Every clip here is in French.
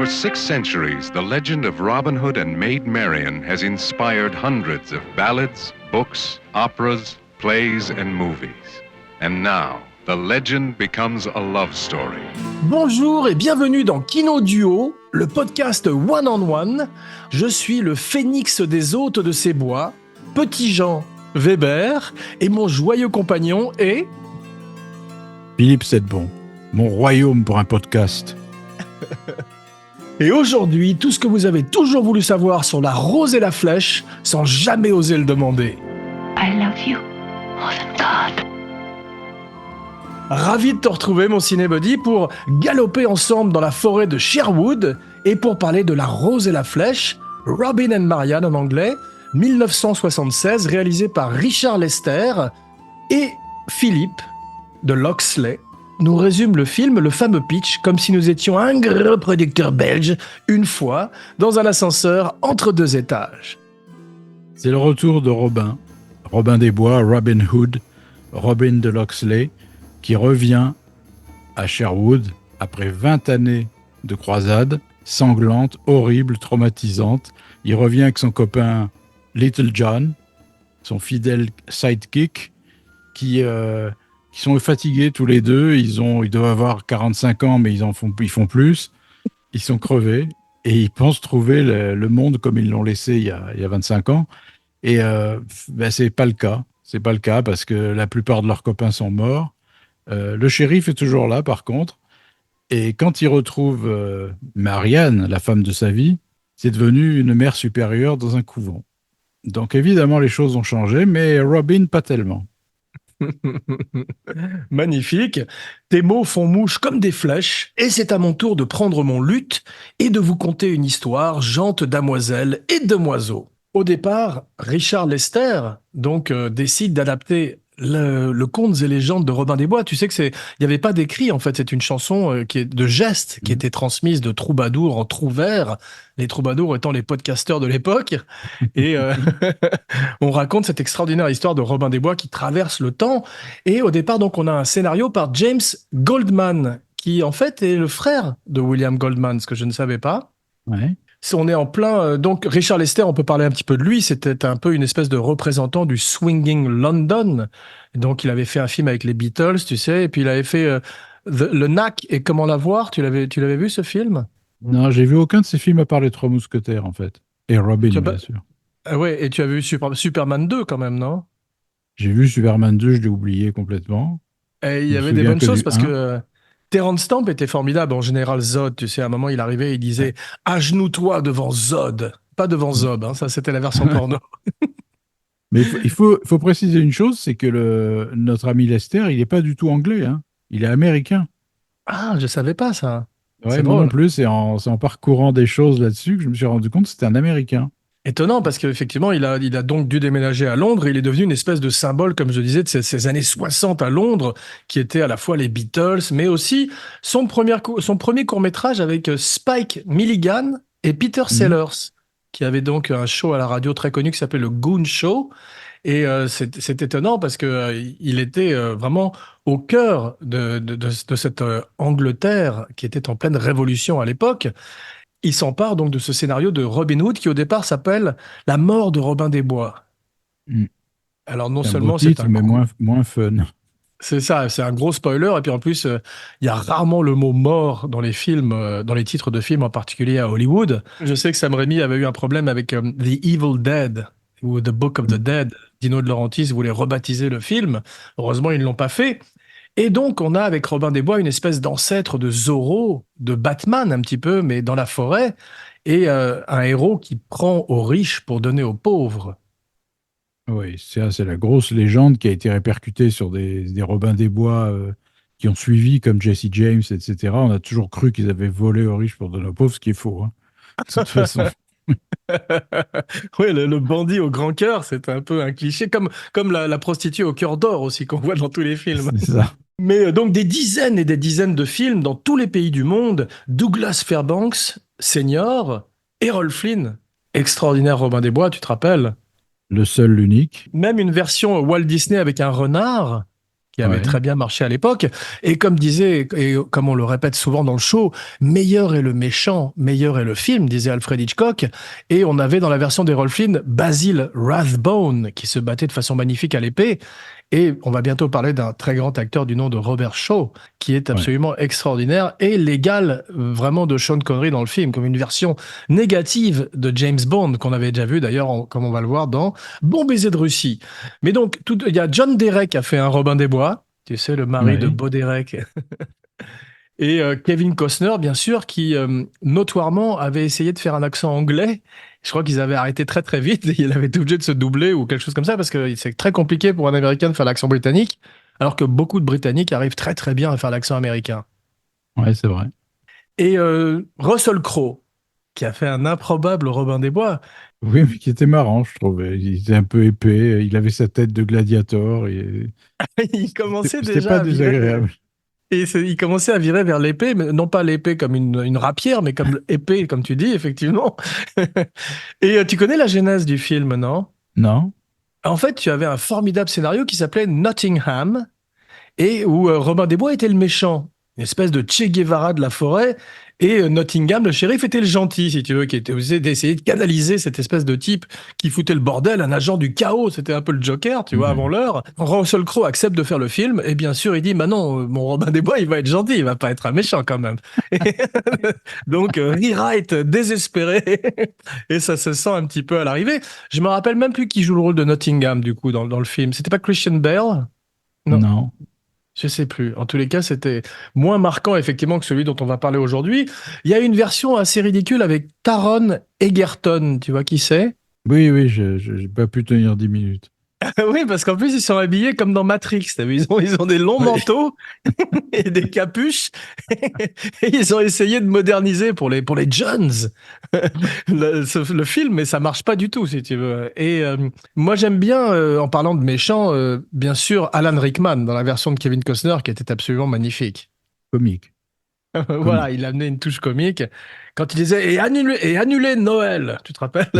6 centuries, the legend of Robin Hood and Maid Marian has inspired hundreds of ballads, books, operas, plays, and movies. And now, the legend becomes a love story. Bonjour et bienvenue dans Kino Duo, le podcast One on One. Je suis le phénix des hôtes de ces bois, Petit Jean Weber, et mon joyeux compagnon est... Philippe Sedbon, mon royaume pour un podcast. Et aujourd'hui, tout ce que vous avez toujours voulu savoir sur la rose et la flèche, sans jamais oser le demander. I love you more than God. Ravi de te retrouver, mon cinébuddy, pour galoper ensemble dans la forêt de Sherwood et pour parler de La Rose et la Flèche, Robin and Marian en anglais, 1976, réalisé par Richard Lester et Philippe de Loxley nous résume le film, le fameux pitch, comme si nous étions un gros producteur belge, une fois, dans un ascenseur entre deux étages. C'est le retour de Robin des Bois, Robin Hood, Robin de Loxley, qui revient à Sherwood après 20 années de croisade, sanglante, horrible, traumatisante. Il revient avec son copain Little John, son fidèle sidekick, qui sont fatigués tous les deux. Ils doivent avoir 45 ans, mais ils font plus. Ils sont crevés et ils pensent trouver le monde comme ils l'ont laissé il y a 25 ans. Et c'est pas le cas. C'est pas le cas parce que la plupart de leurs copains sont morts. Le shérif est toujours là, par contre. Et quand il retrouve Marianne, la femme de sa vie, c'est devenu une mère supérieure dans un couvent. Donc évidemment, les choses ont changé, mais Robin, pas tellement. Magnifique. Tes mots font mouche comme des flèches, et c'est à mon tour de prendre mon luth et de vous conter une histoire jante damoiselle et demoiseau. Au départ, Richard Lester décide d'adapter le contes et légendes de Robin des Bois. Tu sais que il n'y avait pas d'écrit, en fait, c'est une chanson qui est de gestes qui était transmise de troubadour en trouvère, les troubadours étant les podcasteurs de l'époque. Et on raconte cette extraordinaire histoire de Robin des Bois qui traverse le temps. Et au départ, donc, on a un scénario par James Goldman, qui en fait est le frère de William Goldman, ce que je ne savais pas. Ouais. On est en plein... donc, Richard Lester, on peut parler un petit peu de lui. C'était un peu une espèce de représentant du swinging London. Donc, il avait fait un film avec les Beatles, tu sais, et puis il avait fait Le Knack et Comment l'avoir. Tu l'avais vu, ce film? Non, j'ai vu aucun de ces films à part Les Trois Mousquetaires, en fait. Et Robin, bien sûr. Ah ouais, et tu as vu Superman 2, quand même, non? J'ai vu Superman 2, je l'ai oublié complètement. Et il y avait des bonnes choses parce que... Terrence Stamp était formidable en général Zod, tu sais, à un moment il arrivait et il disait « Agenouille-toi devant Zod », pas devant Zob, hein, ça c'était la version porno. Mais il faut préciser une chose, c'est que notre ami Lester, il n'est pas du tout anglais, hein. Il est américain. Ah, je savais pas ça. Ouais, C'est moi drôle. non plus, c'est en parcourant des choses là-dessus que je me suis rendu compte que c'était un américain. Étonnant parce qu'effectivement, il a donc dû déménager à Londres et il est devenu une espèce de symbole, comme je disais, de ces années 60 à Londres, qui étaient à la fois les Beatles, mais aussi son premier court-métrage avec Spike Milligan et Peter Sellers, qui avait donc un show à la radio très connu qui s'appelait le Goon Show. Et c'est étonnant parce qu'il était vraiment au cœur de cette Angleterre qui était en pleine révolution à l'époque. Il s'empare donc de ce scénario de Robin Hood qui au départ s'appelle La mort de Robin des Bois. Alors non C'est un seulement beau titre, mais moins fun. c'est ça, c'est un gros spoiler et puis en plus il y a rarement le mot mort dans les films, dans les titres de films en particulier à Hollywood. Je sais que Sam Raimi avait eu un problème avec The Evil Dead ou The Book of the Dead. Dino De Laurentiis voulait rebaptiser le film. Heureusement ils ne l'ont pas fait. Et donc, on a avec Robin des Bois une espèce d'ancêtre de Zorro, de Batman un petit peu, mais dans la forêt, et un héros qui prend aux riches pour donner aux pauvres. Oui, c'est la grosse légende qui a été répercutée sur des Robins des Bois qui ont suivi, comme Jesse James, etc. On a toujours cru qu'ils avaient volé aux riches pour donner aux pauvres, ce qui est faux, hein, de toute façon. Oui, le bandit au grand cœur, c'est un peu un cliché, comme la prostituée au cœur d'or aussi, qu'on voit dans tous les films. C'est ça. Mais donc des dizaines et des dizaines de films dans tous les pays du monde. Douglas Fairbanks, senior, Errol Flynn, extraordinaire Robin des Bois, tu te rappelles? Le seul, l'unique. Même une version Walt Disney avec un renard, qui avait Ouais. très bien marché à l'époque. Et comme disait, et comme on le répète souvent dans le show, meilleur est le méchant, meilleur est le film, disait Alfred Hitchcock. Et on avait dans la version d'Errol Flynn Basil Rathbone qui se battait de façon magnifique à l'épée. Et on va bientôt parler d'un très grand acteur du nom de Robert Shaw, qui est absolument extraordinaire et l'égal vraiment de Sean Connery dans le film, comme une version négative de James Bond, qu'on avait déjà vu d'ailleurs, comme on va le voir dans Bon baiser de Russie. Mais donc, il y a John Derek qui a fait un Robin des Bois, tu sais, le mari de Ouais. Bo Derek. Et Kevin Costner, bien sûr, qui notoirement avait essayé de faire un accent anglais. Je crois qu'ils avaient arrêté très très vite et il avait été obligé de se doubler ou quelque chose comme ça parce que c'est très compliqué pour un Américain de faire l'accent britannique, alors que beaucoup de Britanniques arrivent très très bien à faire l'accent américain. Ouais, c'est vrai. Et Russell Crowe, qui a fait un improbable Robin des Bois. Oui, mais qui était marrant, je trouvais. Il était un peu épais, il avait sa tête de gladiator. Il commençait C'était déjà pas à virer. désagréable. Et il commençait à virer vers l'épée, mais non pas l'épée comme une rapière, mais comme épée, comme tu dis, effectivement. Et tu connais la genèse du film, non? Non? En fait, tu avais un formidable scénario qui s'appelait Nottingham, et où Robin des Bois était le méchant, une espèce de Che Guevara de la forêt, et Nottingham, le shérif, était le gentil, si tu veux, qui était obligé d'essayer de canaliser cette espèce de type qui foutait le bordel, un agent du chaos, c'était un peu le Joker, tu vois, avant l'heure. Russell Crowe accepte de faire le film, et bien sûr, il dit, bah non, mon Robin des Bois, il va être gentil, il va pas être un méchant quand même. Donc, rewrite désespéré, et ça se sent un petit peu à l'arrivée. Je me rappelle même plus qui joue le rôle de Nottingham, du coup, dans le film. C'était pas Christian Bale? Non. Non. Je sais plus. En tous les cas, c'était moins marquant effectivement que celui dont on va parler aujourd'hui. Il y a une version assez ridicule avec Taron Egerton. Tu vois qui c'est? Oui, oui, j'ai pas pu tenir 10 minutes. Oui, parce qu'en plus, ils sont habillés comme dans Matrix. T'as vu, ils ont des longs Oui. manteaux et des capuches. Et ils ont essayé de moderniser pour les jeunes le film, mais ça marche pas du tout, si tu veux. Et moi, j'aime bien, en parlant de méchants, bien sûr, Alan Rickman dans la version de Kevin Costner, qui était absolument magnifique. Comique. Voilà, il a amené une touche comique. Quand il disait et annuler Noël, tu te rappelles?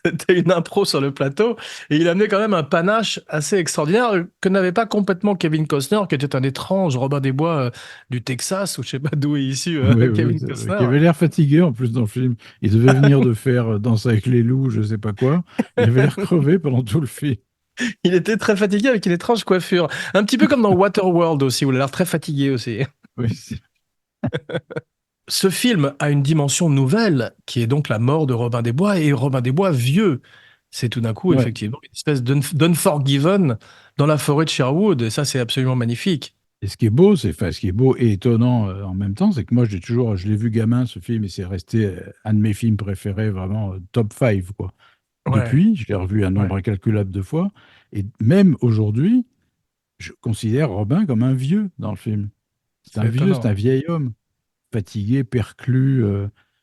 C'était une impro sur le plateau. Et il amenait quand même un panache assez extraordinaire que n'avait pas complètement Kevin Costner, qui était un étrange Robin des Bois du Texas, ou je sais pas d'où est issu Oui, oui, Kevin c'est vrai. Costner. Qui avait l'air fatigué en plus dans le film. Il devait venir de faire Danse avec les loups, je sais pas quoi. Il avait l'air crevé pendant tout le film. Il était très fatigué avec une étrange coiffure. Un petit peu comme dans Waterworld aussi, où il a l'air très fatigué aussi. Oui, Ce film a une dimension nouvelle, qui est donc la mort de Robin des Bois, et Robin des Bois vieux. C'est tout d'un coup, Ouais. effectivement, une espèce d'Unforgiven dans la forêt de Sherwood, et ça, c'est absolument magnifique. Et ce qui est beau, ce qui est beau et étonnant en même temps, c'est que moi, je l'ai vu gamin, ce film, et c'est resté un de mes films préférés, vraiment top 5, quoi. Ouais, Depuis, je l'ai revu un nombre ouais. incalculable de fois, et même aujourd'hui, je considère Robin comme un vieux dans le film. C'est un C'est vieux, c'est étonnant. un vieil homme, fatigué, perclus,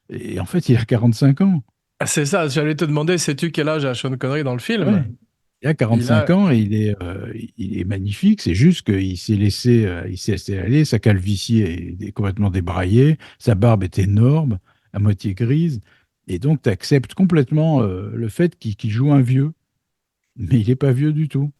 et en fait, il a 45 ans. C'est ça, j'allais te demander, sais-tu quel âge a Sean Connery dans le Ouais. film? Il a Il 45 a... ans et il est magnifique. C'est juste il s'est laissé aller. Sa calvitie est complètement débraillée. Sa barbe est énorme, à moitié grise. Et donc, tu acceptes complètement le fait qu'il joue un vieux. Mais il n'est pas vieux du tout.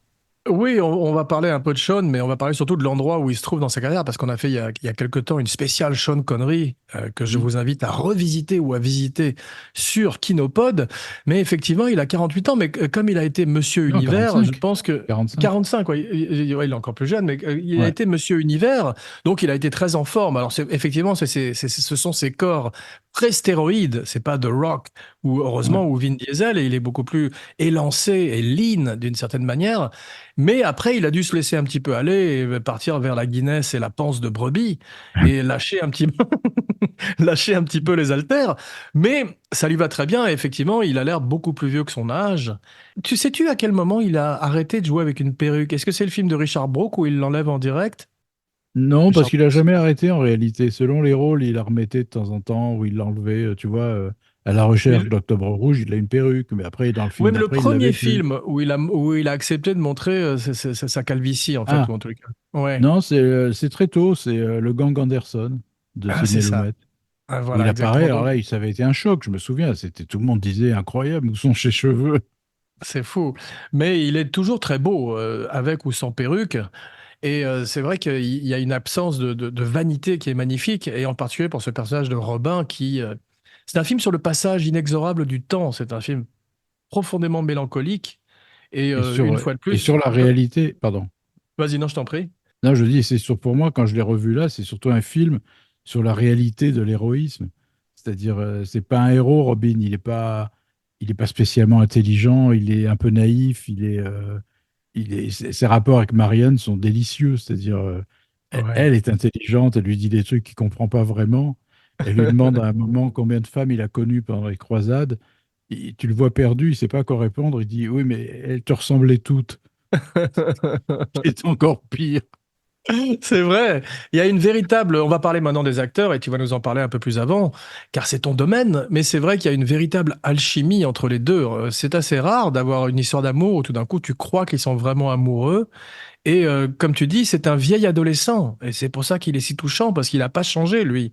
Oui, on va parler un peu de Sean, mais on va parler surtout de l'endroit où il se trouve dans sa carrière, parce qu'on a fait il y a quelque temps une spéciale Sean Connery que je Mm. vous invite à revisiter ou à visiter sur Kinopod. Mais effectivement, il a 48 ans, mais comme il a été Monsieur Non, Univers, je 45. pense que 45. 45, ouais, ouais, il est encore plus jeune, mais il a Ouais. été Monsieur Univers, donc il a été très en forme. Alors effectivement, ce sont ses corps pré-stéroïdes, c'est pas The Rock ou Ouais. heureusement ou Vin Diesel, et il est beaucoup plus élancé et lean d'une certaine manière. Mais après, il a dû se laisser un petit peu aller et partir vers la Guinness et la panse de brebis et lâcher un petit peu, lâcher un petit peu les haltères. Mais ça lui va très bien. Et effectivement, il a l'air beaucoup plus vieux que son âge. Sais-tu à quel moment il a arrêté de jouer avec une perruque? Est-ce que c'est le film de Richard Brooke où il l'enlève en direct? Non, parce Richard qu'il a Brooke. jamais arrêté en réalité. Selon les rôles, il la remettait de temps en temps ou il l'enlevait. Tu vois, à la Mais recherche le- d'Octobre Rouge, il a une perruque. Mais après, dans le Oui, film mais le d'après, il l'avait premier plus. film où il a accepté de montrer sa calvitie, en fait, Ah, ou en tous les cas. Ouais. non, c'est très tôt. C'est le gang Anderson de Ah, c'est Sidney ça. Lumet. Ah, Où il voilà, apparaît, exactement. alors Donc, là, ça avait été un choc, je me souviens. Tout le monde disait incroyable, où sont ses cheveux? C'est fou. Mais il est toujours très beau, avec ou sans perruque. Et c'est vrai qu'il y a une absence de vanité qui est magnifique, et en particulier pour ce personnage de Robin qui... c'est un film sur le passage inexorable du temps. C'est un film profondément mélancolique. Et une fois de Et plus... sur la réalité, pardon. Vas-y, non, je t'en prie. Non, je dis, pour moi, quand je l'ai revu là, c'est surtout un film sur la réalité de l'héroïsme. C'est-à-dire, c'est pas un héros, Robin. Il est pas spécialement intelligent. Il est un peu naïf. Ses rapports avec Marianne sont délicieux. C'est-à-dire, Ouais. elle est intelligente. Elle lui dit des trucs qu'il comprend pas vraiment. Elle lui demande à un moment combien de femmes il a connues pendant les croisades. Tu le vois perdu. Il sait pas quoi répondre. Il dit, oui, mais elles te ressemblaient toutes. C'est encore pire. C'est vrai. Il y a une véritable... On va parler maintenant des acteurs et tu vas nous en parler un peu plus avant, car c'est ton domaine. Mais c'est vrai qu'il y a une véritable alchimie entre les deux. C'est assez rare d'avoir une histoire d'amour où tout d'un coup tu crois qu'ils sont vraiment amoureux. Et comme tu dis, c'est un vieil adolescent. Et c'est pour ça qu'il est si touchant, parce qu'il n'a pas changé, lui.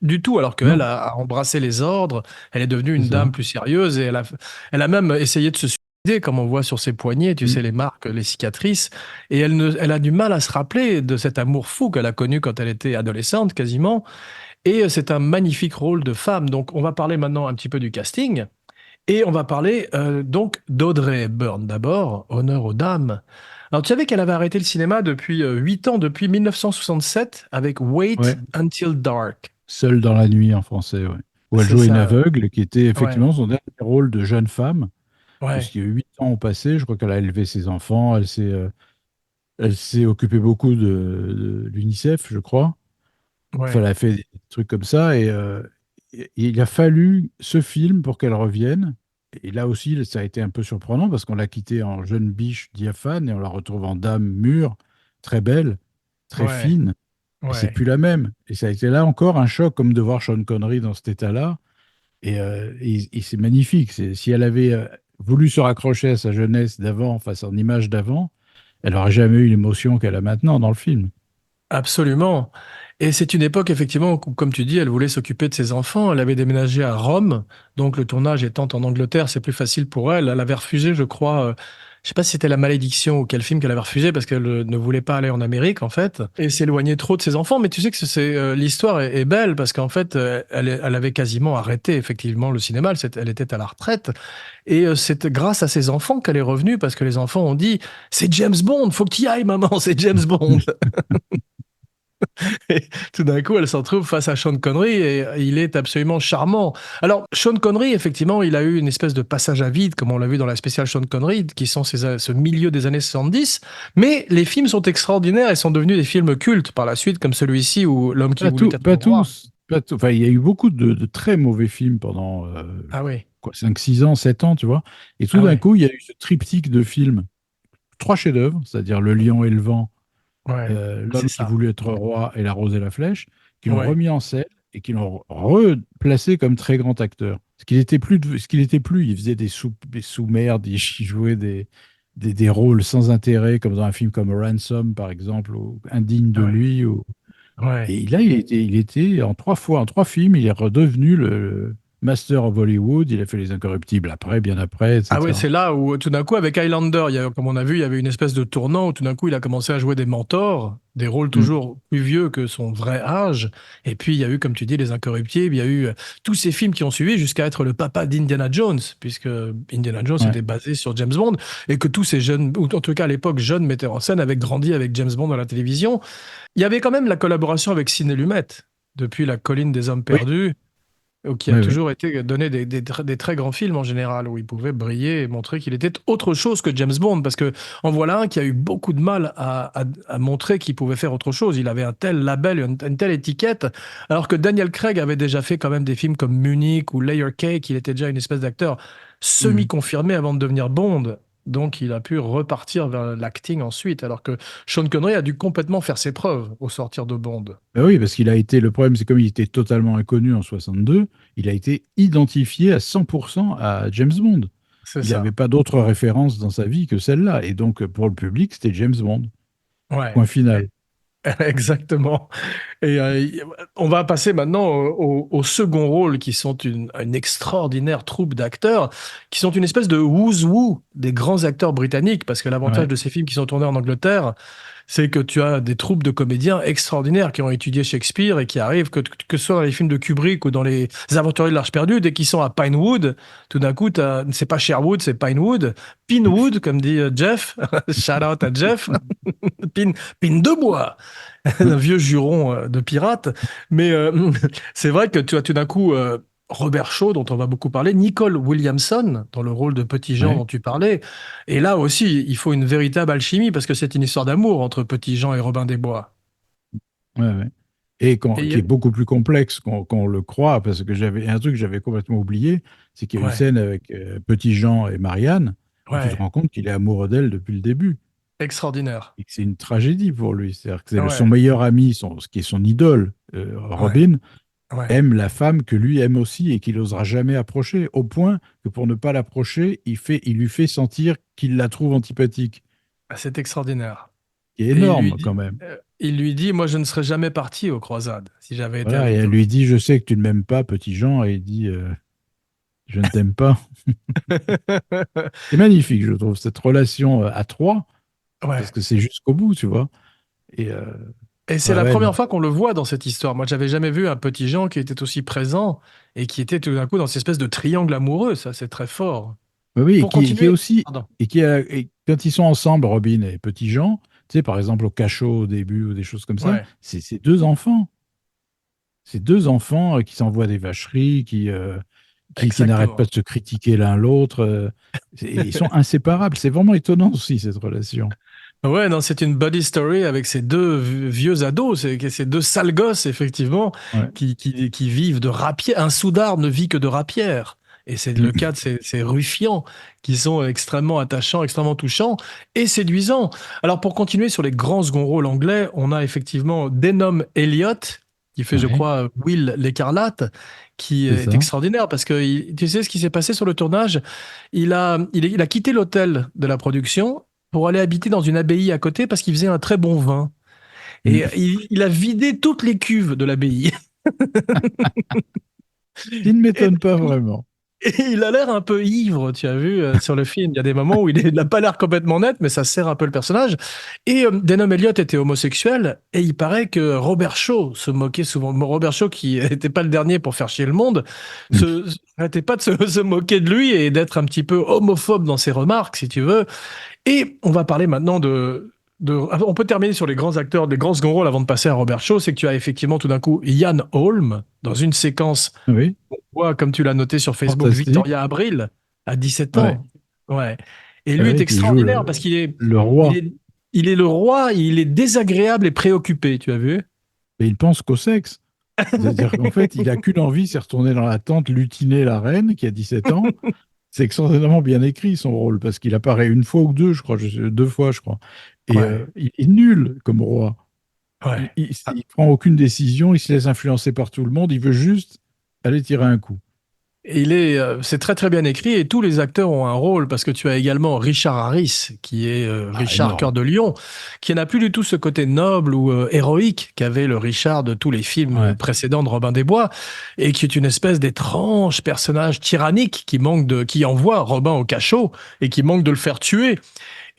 Du tout, alors qu'elle Non, a embrassé les ordres, elle est devenue c'est une ça. dame plus sérieuse et elle a même essayé de se suicider, comme on voit sur ses poignets, tu Mm. sais, les marques, les cicatrices. Et elle a du mal à se rappeler de cet amour fou qu'elle a connu quand elle était adolescente, quasiment. Et c'est un magnifique rôle de femme. Donc, on va parler maintenant un petit peu du casting. Et on va parler donc d'Audrey Hepburn d'abord, honneur aux dames. Alors tu savais qu'elle avait arrêté le cinéma depuis 8 ans, depuis 1967, avec Wait Ouais. Until Dark. Seule dans la nuit en français, ouais. Où elle C'est jouait une ça, aveugle, qui était ouais, effectivement son dernier rôle de jeune femme, ouais, puisqu'il y a 8 ans ont passé. Je crois qu'elle a élevé ses enfants. Elle s'est occupée beaucoup de l'UNICEF, je crois. Enfin, elle ouais, a fait des trucs comme ça. Et il a fallu ce film pour qu'elle revienne. Et là aussi, ça a été un peu surprenant parce qu'on l'a quittée en jeune biche diaphane et on la retrouve en dame mûre, très belle, très ouais, fine. Et c'est ouais. plus la même. Et ça a été là encore un choc, comme de voir Sean Connery dans cet état-là. Et c'est magnifique. Si elle avait voulu se raccrocher à sa jeunesse d'avant, enfin son image d'avant, elle n'aurait jamais eu l'émotion qu'elle a maintenant dans le film. Absolument. Et c'est une époque, effectivement, où, comme tu dis, elle voulait s'occuper de ses enfants. Elle avait déménagé à Rome, donc le tournage étant en Angleterre, c'est plus facile pour elle. Elle avait refusé, je crois, je sais pas si c'était La Malédiction ou quel film qu'elle avait refusé parce qu'elle ne voulait pas aller en Amérique, en fait, et s'éloigner trop de ses enfants. Mais tu sais que l'histoire est belle parce qu'en fait, elle avait quasiment arrêté, effectivement, le cinéma. Elle était à la retraite. Et c'est grâce à ses enfants qu'elle est revenue parce que les enfants ont dit, c'est James Bond, faut que tu y ailles, maman, c'est James Bond. Et tout d'un coup, elle se retrouve face à Sean Connery et il est absolument charmant. Alors, Sean Connery, effectivement, il a eu une espèce de passage à vide, comme on l'a vu dans la spéciale Sean Connery, qui sont ce milieu des années 70. Mais les films sont extraordinaires et sont devenus des films cultes par la suite, comme celui-ci ou L'homme qui voulait être Pas roi. tous. Pas tous. Enfin, il y a eu beaucoup de très mauvais films pendant Ah oui, quoi, 5, 6 ans, 7 ans, tu vois. Et tout ah d'un oui, coup, il y a eu ce triptyque de films, trois chefs-d'œuvre, c'est-à-dire Le Lion et le Vent, ouais, c'est L'homme qui ça. voulut être roi et La Rose et la Flèche, qui l'ont Ouais. remis en scène et qui l'ont replacé comme très grand acteur. Ce qu'il était plus, il faisait des sous-merdes, il jouait des rôles sans intérêt, comme dans un film comme Ransom, par exemple, ou indigne de Ouais, lui. ouais. Et là, il était en trois films, il est redevenu le Master of Hollywood. Il a fait Les Incorruptibles après, bien après, Ah ouais, etc. c'est là où tout d'un coup, avec Highlander, comme on a vu, il y avait une espèce de tournant où tout d'un coup, il a commencé à jouer des mentors, des rôles Mm. toujours plus vieux que son vrai âge. Et puis, il y a eu, comme tu dis, Les Incorruptibles, il y a eu tous ces films qui ont suivi jusqu'à être le papa d'Indiana Jones, puisque Indiana Jones Ouais. était basé sur James Bond, et que tous ces jeunes, ou en tout cas à l'époque, jeunes metteurs en scène avaient grandi avec James Bond à la télévision. Il y avait quand même la collaboration avec Sidney Lumet, depuis La Colline des Hommes Oui, Perdus, qui a oui, oui. toujours été donné des très grands films en général, où il pouvait briller et montrer qu'il était autre chose que James Bond, parce que en voilà un qui a eu beaucoup de mal à montrer qu'il pouvait faire autre chose. Il avait un tel label, une telle étiquette, alors que Daniel Craig avait déjà fait quand même des films comme Munich ou Layer Cake, il était déjà une espèce d'acteur Mm. semi-confirmé avant de devenir Bond. Donc il a pu repartir vers l'acting ensuite, alors que Sean Connery a dû complètement faire ses preuves au sortir de Bond. Ben oui, parce qu'il a été, le problème, c'est comme il était totalement inconnu en 62, il a été identifié à 100% à James Bond. C'est Il n'avait ça. pas d'autre référence dans sa vie que celle-là. Et donc, pour le public, c'était James Bond. Ouais. Point final. Exactement. Et on va passer maintenant au second rôle, qui sont une extraordinaire troupe d'acteurs, qui sont une espèce de who's who des grands acteurs britanniques, parce que l'avantage Ouais. de ces films qui sont tournés en Angleterre, c'est que tu as des troupes de comédiens extraordinaires qui ont étudié Shakespeare et qui arrivent, que ce soit dans les films de Kubrick ou dans les Aventuriers de l'Arche perdue, dès qu'ils sont à Pinewood, tout d'un coup, c'est pas Sherwood, c'est Pinewood. Pinewood, comme dit Jeff. Shout out à Jeff. Pin, pin de bois. Un vieux juron de pirate. Mais c'est vrai que tu as tout d'un coup Robert Shaw, dont on va beaucoup parler, Nicole Williamson, dans le rôle de Petit Jean Ouais. dont tu parlais. Et là aussi, il faut une véritable alchimie, parce que c'est une histoire d'amour entre Petit Jean et Robin des Bois. Ouais, ouais. Et qui est Et, beaucoup plus complexe qu'on le croit, parce que j'avais un truc que j'avais complètement oublié, c'est qu'il y a une ouais, scène avec Petit Jean et Marianne, où tu te ouais, rends compte qu'il est amoureux d'elle depuis le début, extraordinaire. et que c'est une tragédie pour lui. C'est-à-dire que son Ouais, meilleur ami, ce qui est son idole, ouais, Robin, ouais. aime la femme que lui aime aussi et qu'il n'osera jamais approcher, au point que pour ne pas l'approcher, il lui fait sentir qu'il la trouve antipathique, Ah, c'est extraordinaire. qui est Et énorme quand même. il lui dit, moi je ne serais jamais parti aux croisades si j'avais été Voilà, et avec elle vous. lui dit, je sais que tu ne m'aimes pas, Petit Jean, et il dit, je ne t'aime pas. C'est magnifique, je trouve, cette relation à trois, parce Ouais. que c'est jusqu'au bout, tu vois. Et Et c'est ouais, la ouais, non. première fois qu'on le voit dans cette histoire. Moi, j'avais jamais vu un Petit Jean qui était aussi présent et qui était tout d'un coup dans cette espèce de triangle amoureux. Ça, c'est très fort. Mais oui, Pour qui est continuer, aussi, pardon. et quand ils sont ensemble, Robin et Petit Jean, tu sais, par exemple, au cachot au début, ou des choses comme ça, Ouais, c'est deux enfants. C'est deux enfants qui s'envoient des vacheries, qui n'arrêtent pas exactement. de se critiquer l'un l'autre. Ils sont inséparables. C'est vraiment étonnant aussi, cette relation. Ouais, non, c'est une buddy story avec ces deux vieux ados, ces deux sales gosses, effectivement, Ouais. qui vivent de rapière. Un soudard ne vit que de rapière. Et c'est le cas de ces ruffians qui sont extrêmement attachants, extrêmement touchants et séduisants. Alors, pour continuer sur les grands second rôles anglais, on a effectivement Denholm Elliott, qui fait, je Ouais, crois, Will l'Écarlate, qui c'est est ça. extraordinaire parce que tu sais ce qui s'est passé sur le tournage? Il a quitté l'hôtel de la production pour aller habiter dans une abbaye à côté parce qu'il faisait un très bon vin. Et il a vidé toutes les cuves de l'abbaye. Qui ne Et, m'étonne pas vraiment. et il a l'air un peu ivre, tu as vu, sur le film. Il y a des moments où il n'a pas l'air complètement net, mais ça sert un peu le personnage. Et Denholm Elliott était homosexuel, et il paraît que Robert Shaw se moquait souvent. Robert Shaw, qui n'était pas le dernier pour faire chier le monde, n'arrêtait pas de se moquer de lui et d'être un petit peu homophobe dans ses remarques, si tu veux. Et on va parler maintenant on peut terminer sur les grands acteurs, les grands second rôles avant de passer à Robert Shaw. C'est que tu as effectivement tout d'un coup Ian Holm dans une séquence, Oui, on voit, comme tu l'as noté sur Facebook, fantastique. Victoria Abril à 17 Ouais. ans. Ouais. Et lui est Ouais, qui joue extraordinaire parce le il roi. est, il est le roi, il est désagréable et préoccupé, tu as vu? Et il pense qu'au sexe. C'est-à-dire qu'en fait, il a qu'une envie, c'est retourner dans la tente, lutiner la reine qui a 17 ans. C'est extraordinairement bien écrit son rôle, parce qu'il apparaît une fois ou deux, je crois, deux fois, je crois. Et Ouais, il est nul comme roi. ouais. Il prend aucune décision, il se laisse influencer par tout le monde, il veut juste aller tirer un coup. Et c'est très très bien écrit et tous les acteurs ont un rôle parce que tu as également Richard Harris qui est Ah, Richard Cœur énorme. de Lion, qui n'a plus du tout ce côté noble ou héroïque qu'avait le Richard de tous les films Ouais. précédents de Robin des Bois et qui est une espèce d'étrange personnage tyrannique qui envoie Robin au cachot et qui manque de le faire tuer.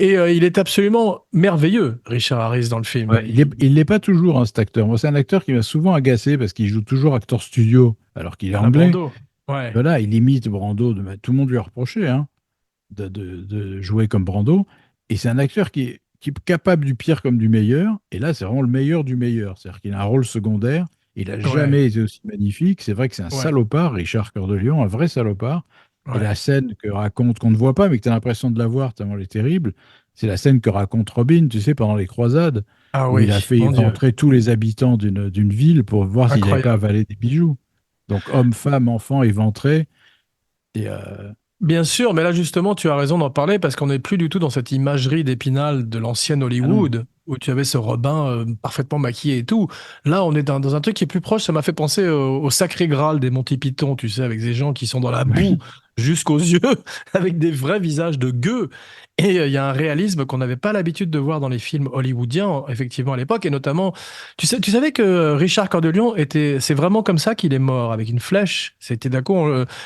Et il est absolument merveilleux, Richard Harris dans le film. Ouais, il l'est pas toujours, hein, cet acteur. Moi, c'est un acteur qui m'a souvent agacé parce qu'il joue toujours acteur studio, alors qu'il est À la anglais. Brando. Ouais, Voilà, il imite Brando. Tout le monde lui a reproché, hein, de jouer comme Brando. Et c'est un acteur qui est capable du pire comme du meilleur. Et là, c'est vraiment le meilleur du meilleur. C'est-à-dire qu'il a un rôle secondaire. Il n'a ouais, jamais été aussi magnifique. C'est vrai que c'est un ouais, salopard, Richard Cœur de Lion, un vrai salopard. Et la ouais. scène que raconte, qu'on ne voit pas, mais que tu as l'impression de la voir tellement elle est terrible, c'est la scène que raconte Robin, tu sais, pendant les croisades, Ah où il a oui, fait mon Dieu, rentrer tous les habitants d'une ville pour voir s'ils n'avaient pas incroyable. avalé des bijoux. Donc, hommes, femmes, enfants éventrés. Et Bien sûr, mais là justement, tu as raison d'en parler parce qu'on n'est plus du tout dans cette imagerie d'Épinal de l'ancienne ah non. Hollywood où tu avais ce Robin parfaitement maquillé et tout. Là, on est dans un truc qui est plus proche. Ça m'a fait penser au Sacré Graal des Monty Python, tu sais, avec des gens qui sont dans la boue, Oui. jusqu'aux yeux, avec des vrais visages de gueux. Et il y a un réalisme qu'on n'avait pas l'habitude de voir dans les films hollywoodiens, effectivement, à l'époque. Et notamment, tu savais que Richard Cœur de Lion c'est vraiment comme ça qu'il est mort, avec une flèche. C'était d'un coup,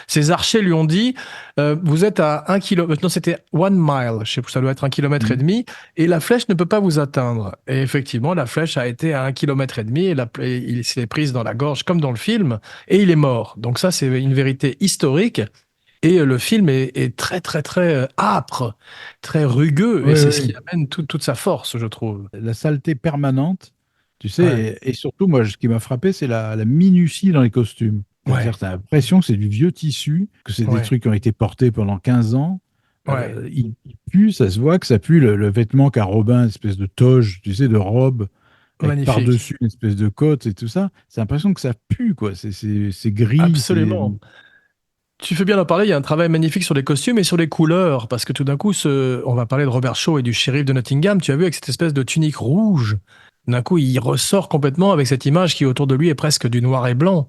ses archers lui ont dit, vous êtes à 1 kilomètre, non, c'était 1 mile, je sais pas, ça doit être 1 kilomètre et demi, et la flèche ne peut pas vous atteindre. Et effectivement, la flèche a été à 1 kilomètre et demi, et il s'est prise dans la gorge, comme dans le film, et il est mort. Donc ça, c'est une vérité historique. Et le film est très, très, très âpre, très rugueux, et Oui, c'est ce qui oui. amène toute sa force, je trouve. La saleté permanente, tu Ouais, sais, et surtout, moi, ce qui m'a frappé, c'est la minutie dans les costumes. C'est-à-dire, ouais, tu as l'impression que c'est du vieux tissu, que c'est des ouais, trucs qui ont été portés pendant 15 ans. ouais. Il pue, ça se voit que ça pue le vêtement qu'a Robin, une espèce de toge, tu sais, de robe, avec Magnifique. par-dessus une espèce de cotte et tout ça. C'est l'impression que ça pue, quoi. C'est gris, c'est... Absolument. Tu fais bien d'en parler, il y a un travail magnifique sur les costumes et sur les couleurs, parce que tout d'un coup, on va parler de Robert Shaw et du shérif de Nottingham, tu as vu avec cette espèce de tunique rouge, d'un coup, il ressort complètement avec cette image qui autour de lui est presque du noir et blanc.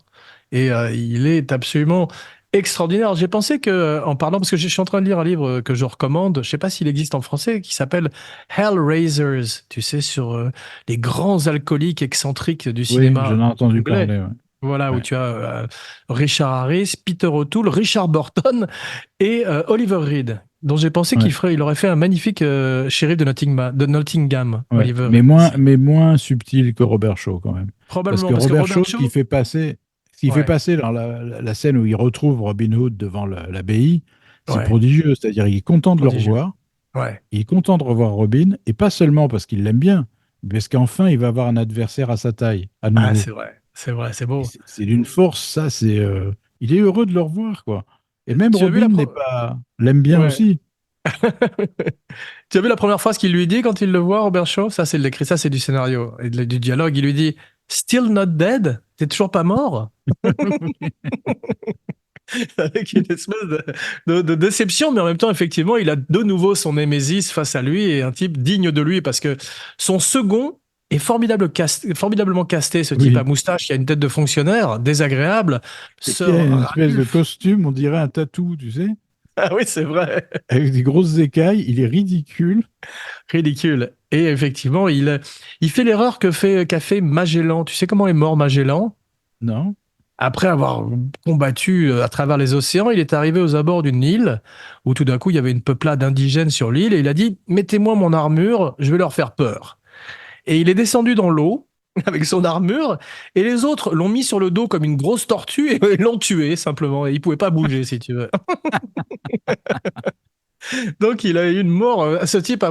Et il est absolument extraordinaire. J'ai pensé que, en parlant, parce que je suis en train de lire un livre que je recommande, je sais pas s'il existe en français, qui s'appelle Hellraisers, tu sais, sur les grands alcooliques excentriques du Oui, cinéma j'en ai entendu anglais. parler, ouais. Voilà, où Ouais. tu as Richard Harris, Peter O'Toole, Richard Burton et Oliver Reed, dont j'ai pensé Ouais. il aurait fait un magnifique shérif de Nottingham, Ouais, Oliver Reed aussi. mais moins subtil que Robert Shaw quand même. Parce que Probablement, parce que Robert Robert Shaw, Shaw, ce qu'il fait ouais, passer dans la scène où il retrouve Robin Hood devant l'abbaye, c'est ouais, prodigieux. C'est-à-dire, il est content de le prodigieux. revoir, Ouais. il est content de revoir Robin, et pas seulement parce qu'il l'aime bien, mais parce qu'enfin, il va avoir un adversaire à sa taille, à Ah, nouveau. c'est vrai, c'est Et beau. c'est d'une force, ça, il est heureux de le revoir, quoi. Et même Tu as vu Robin l'aime bien Ouais. aussi. Tu as vu la première phrase qu'il lui dit quand il le voit, Robert Shaw? Ça, c'est l'écrit, ça, c'est du scénario et du dialogue. Il lui dit Still not dead? T'es toujours pas mort? Avec une espèce de déception, mais en même temps, effectivement, il a de nouveau son némésis face à lui et un type digne de lui parce que son second est formidablement casté, ce type à Oui. moustache qui a une tête de fonctionnaire, désagréable, Et qui a Sir une espèce de Ranulf. costume, on dirait un tatou, tu sais, Ah oui, c'est vrai. avec des grosses écailles, il est ridicule. Ridicule. Et effectivement, il fait l'erreur qu'a fait Magellan. Tu sais comment est mort Magellan? Non? Après avoir combattu à travers les océans, il est arrivé aux abords d'une île où tout d'un coup il y avait une peuplade indigène sur l'île et il a dit mettez-moi mon armure, je vais leur faire peur. Et il est descendu dans l'eau avec son armure et les autres l'ont mis sur le dos comme une grosse tortue et l'ont tué simplement. Et il pouvait pas bouger si tu veux. Donc il a eu une mort, ce type,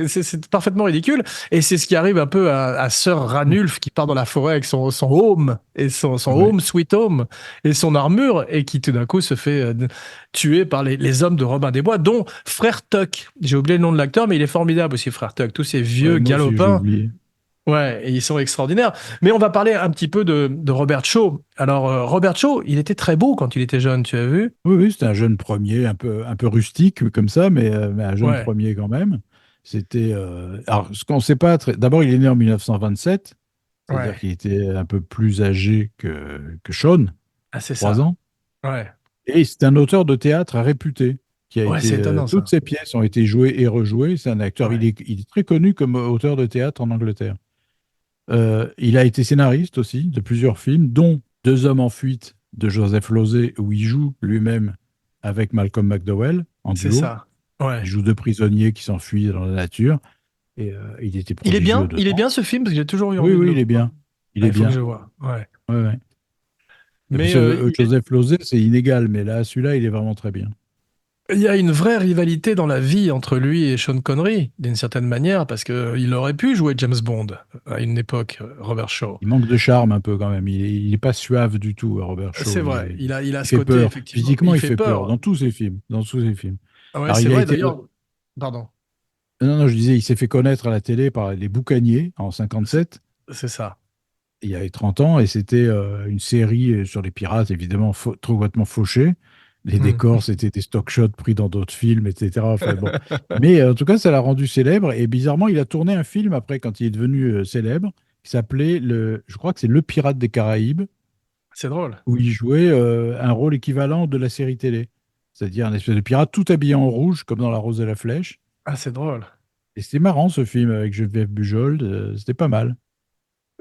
c'est parfaitement ridicule. Et c'est ce qui arrive un peu à Sir Ranulf qui part dans la forêt avec son home, et son Ouais. home, sweet home, et son armure, et qui tout d'un coup se fait tuer par les hommes de Robin des Bois, dont Frère Tuck. J'ai oublié le nom de l'acteur, mais il est formidable aussi, Frère Tuck. Tous ces Ouais, vieux moi aussi, j'ai galopins. oublié. Ouais, et ils sont extraordinaires. Mais on va parler un petit peu de Robert Shaw. Alors, Robert Shaw, il était très beau quand il était jeune, tu as vu? Oui, oui, c'était un jeune premier, un peu rustique comme ça, mais un jeune Ouais, premier quand même. Alors, ce qu'on ne sait pas, d'abord, il est né en 1927, c'est-à-dire ouais. qu'il était un peu plus âgé que Sean, Ah, c'est 3 ça. ans. Ouais. Et c'est un auteur de théâtre réputé, Ouais, c'est étonnant toutes ça. ses pièces ont été jouées et rejouées. C'est un acteur, Ouais. il est très connu comme auteur de théâtre en Angleterre. Il a été scénariste aussi de plusieurs films, dont Deux hommes en fuite de Joseph Losey, où il joue lui-même avec Malcolm McDowell en C'est duo. ça. Ouais. Il joue deux prisonniers qui s'enfuient dans la nature et il était prodigieux Il est dedans. bien ce film parce que j'ai toujours eu Oui, envie de oui, le il est voir. bien. Il Ah, est il faut que bien. je vois. Ouais. Ouais, ouais. Et parce Mais que il Joseph Losey, c'est inégal, mais là, celui-là, il est vraiment très bien. y a une vraie rivalité dans la vie entre lui et Sean Connery, d'une certaine manière, parce que il aurait pu jouer James Bond à une époque, Robert Shaw. Il manque de charme un peu quand même. Il est pas suave du tout, Robert Shaw. C'est vrai. Il a Il ce fait côté peur. effectivement. Physiquement, Il il fait fait peur peur. dans tous ses films. Dans tous ses films. Ah ouais, Alors, c'est il a vrai. été. D'ailleurs, pardon. Non, non, je disais, il s'est fait connaître à la télé par les Boucaniers en C'est 57, c'est ça. il y avait 30 ans, et c'était une série sur les pirates, évidemment, trop complètement fauchée. Les Hmm. décors, c'était des stock shots pris dans d'autres films, etc. Enfin, bon. Mais en tout cas, ça l'a rendu célèbre. Et bizarrement, il a tourné un film après, quand il est devenu célèbre, qui s'appelait, je crois que c'est Le Pirate des Caraïbes, C'est drôle. où il jouait un rôle équivalent de la série télé. c'est-à-dire un espèce de pirate tout habillé en rouge, comme dans La Rose et la Flèche. Ah, c'est drôle. Et c'était marrant ce film avec Geneviève Bujold, c'était pas mal.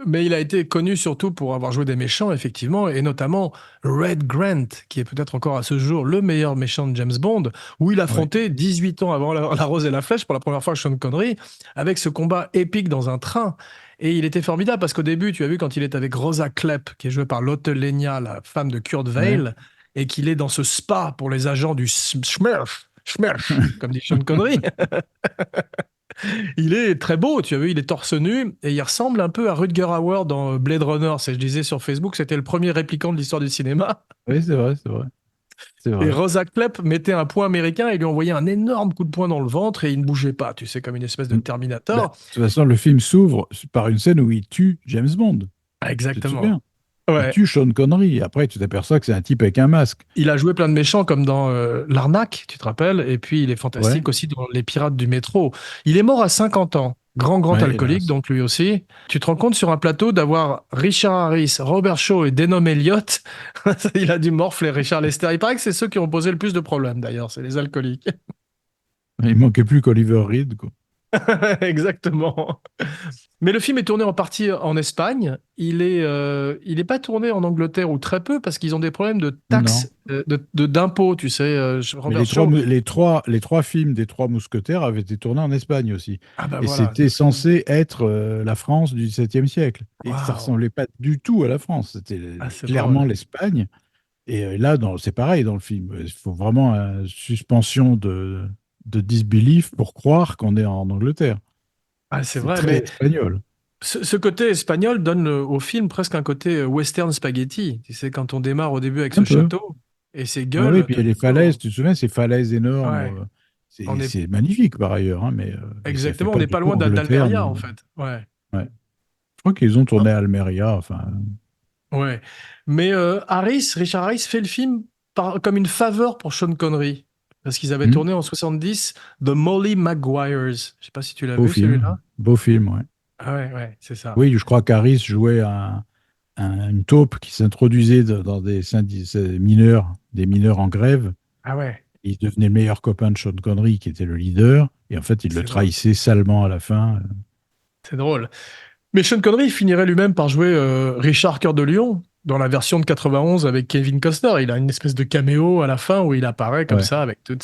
Mais il a été connu surtout pour avoir joué des méchants, effectivement, et notamment Red Grant, qui est peut-être encore à ce jour le meilleur méchant de James Bond, où il Ouais. affrontait 18 ans avant la Rose et la Flèche pour la première fois Sean Connery, avec ce combat épique dans un train. Et il était formidable parce qu'au début, tu as vu quand il est avec Rosa Klepp, qui est jouée par Lotte Lenya, la femme de Kurt Ouais. Weill, et qu'il est dans ce spa pour les agents du Schmerf, comme dit Sean Connery. Il est très beau, tu as vu, il est torse nu et il ressemble un peu à Rutger Hauer dans Blade Runner. Je disais sur Facebook, c'était le premier répliquant de l'histoire du cinéma. Oui, c'est vrai, c'est vrai. C'est Et vrai. Rosa Klepp mettait un poing américain et lui envoyait un énorme coup de poing dans le ventre et il ne bougeait pas, tu sais, comme une espèce de Mm. Bah, de Terminator. toute façon, le film s'ouvre par une scène où il tue James Bond. Ah, Tu te exactement. souviens? Il Ouais. tue Sean Connery. Après, tu t'aperçois que c'est un type avec un masque. Il a joué plein de méchants comme dans L'Arnaque, tu te rappelles, et puis il est Ouais. fantastique aussi dans Les Pirates du métro. Il est mort à 50 ans, grand Ouais, alcoolique, hélas. donc lui aussi. Tu te rends compte sur un plateau d'avoir Richard Harris, Robert Shaw et Denom Elliott. Il a dû morfler Richard Lester. Il paraît que c'est ceux qui ont posé le plus de problèmes d'ailleurs, c'est les alcooliques. Il manquait plus qu'Oliver Reed, quoi. Exactement. Mais le film est tourné en partie en Espagne. Il est pas tourné en Angleterre ou très peu parce qu'ils ont des problèmes de Non. taxes, d'impôts, tu sais. Mais Robert Shaw. les trois films des Trois Mousquetaires avaient été tournés en Espagne aussi. Ah bah Et voilà. c'était censé être la France du XVIIe siècle. Et ça Waouh. ressemblait pas du tout à la France. C'était Ah, c'est clairement drôle. l'Espagne. Et là, c'est pareil dans le film. Il faut vraiment une suspension de disbelief pour croire qu'on est en Angleterre. Ah, c'est C'est vrai, très mais espagnol. ce côté espagnol donne au film presque un côté western spaghetti. Tu sais, quand on démarre au début avec Un ce peu. château et ces Ouais, ouais, gueules, puis il tout y a d'un les coup, falaises, tu te souviens, ces falaises énormes. ouais, on est C'est magnifique par ailleurs, hein, mais ça fait exactement, on pas n'est du pas tout loin Angleterre. d'Almeria en fait. Ouais. Ouais. Je crois qu'ils ont tourné à Almeria. Enfin, Ouais. Mais Richard Harris fait le film comme une faveur pour Sean Connery. Parce qu'ils avaient hmm, tourné en 70 The Molly Maguires. Je sais pas si tu l'as beau vu film. celui-là. Beau film, ouais. Ah ouais, c'est ça. Oui, je crois qu'Harris jouait une taupe qui s'introduisait dans des mineurs, des mineurs en grève. Ah ouais, Il devenait le meilleur copain de Sean Connery, qui était le leader. Et en fait, il le c'est drôle. trahissait salement à la fin. C'est drôle. Mais Sean Connery finirait lui-même par jouer Richard Cœur de Lion dans la version de 91 avec Kevin Costner. Il a une espèce de caméo à la fin où il apparaît comme Ouais. ça avec tout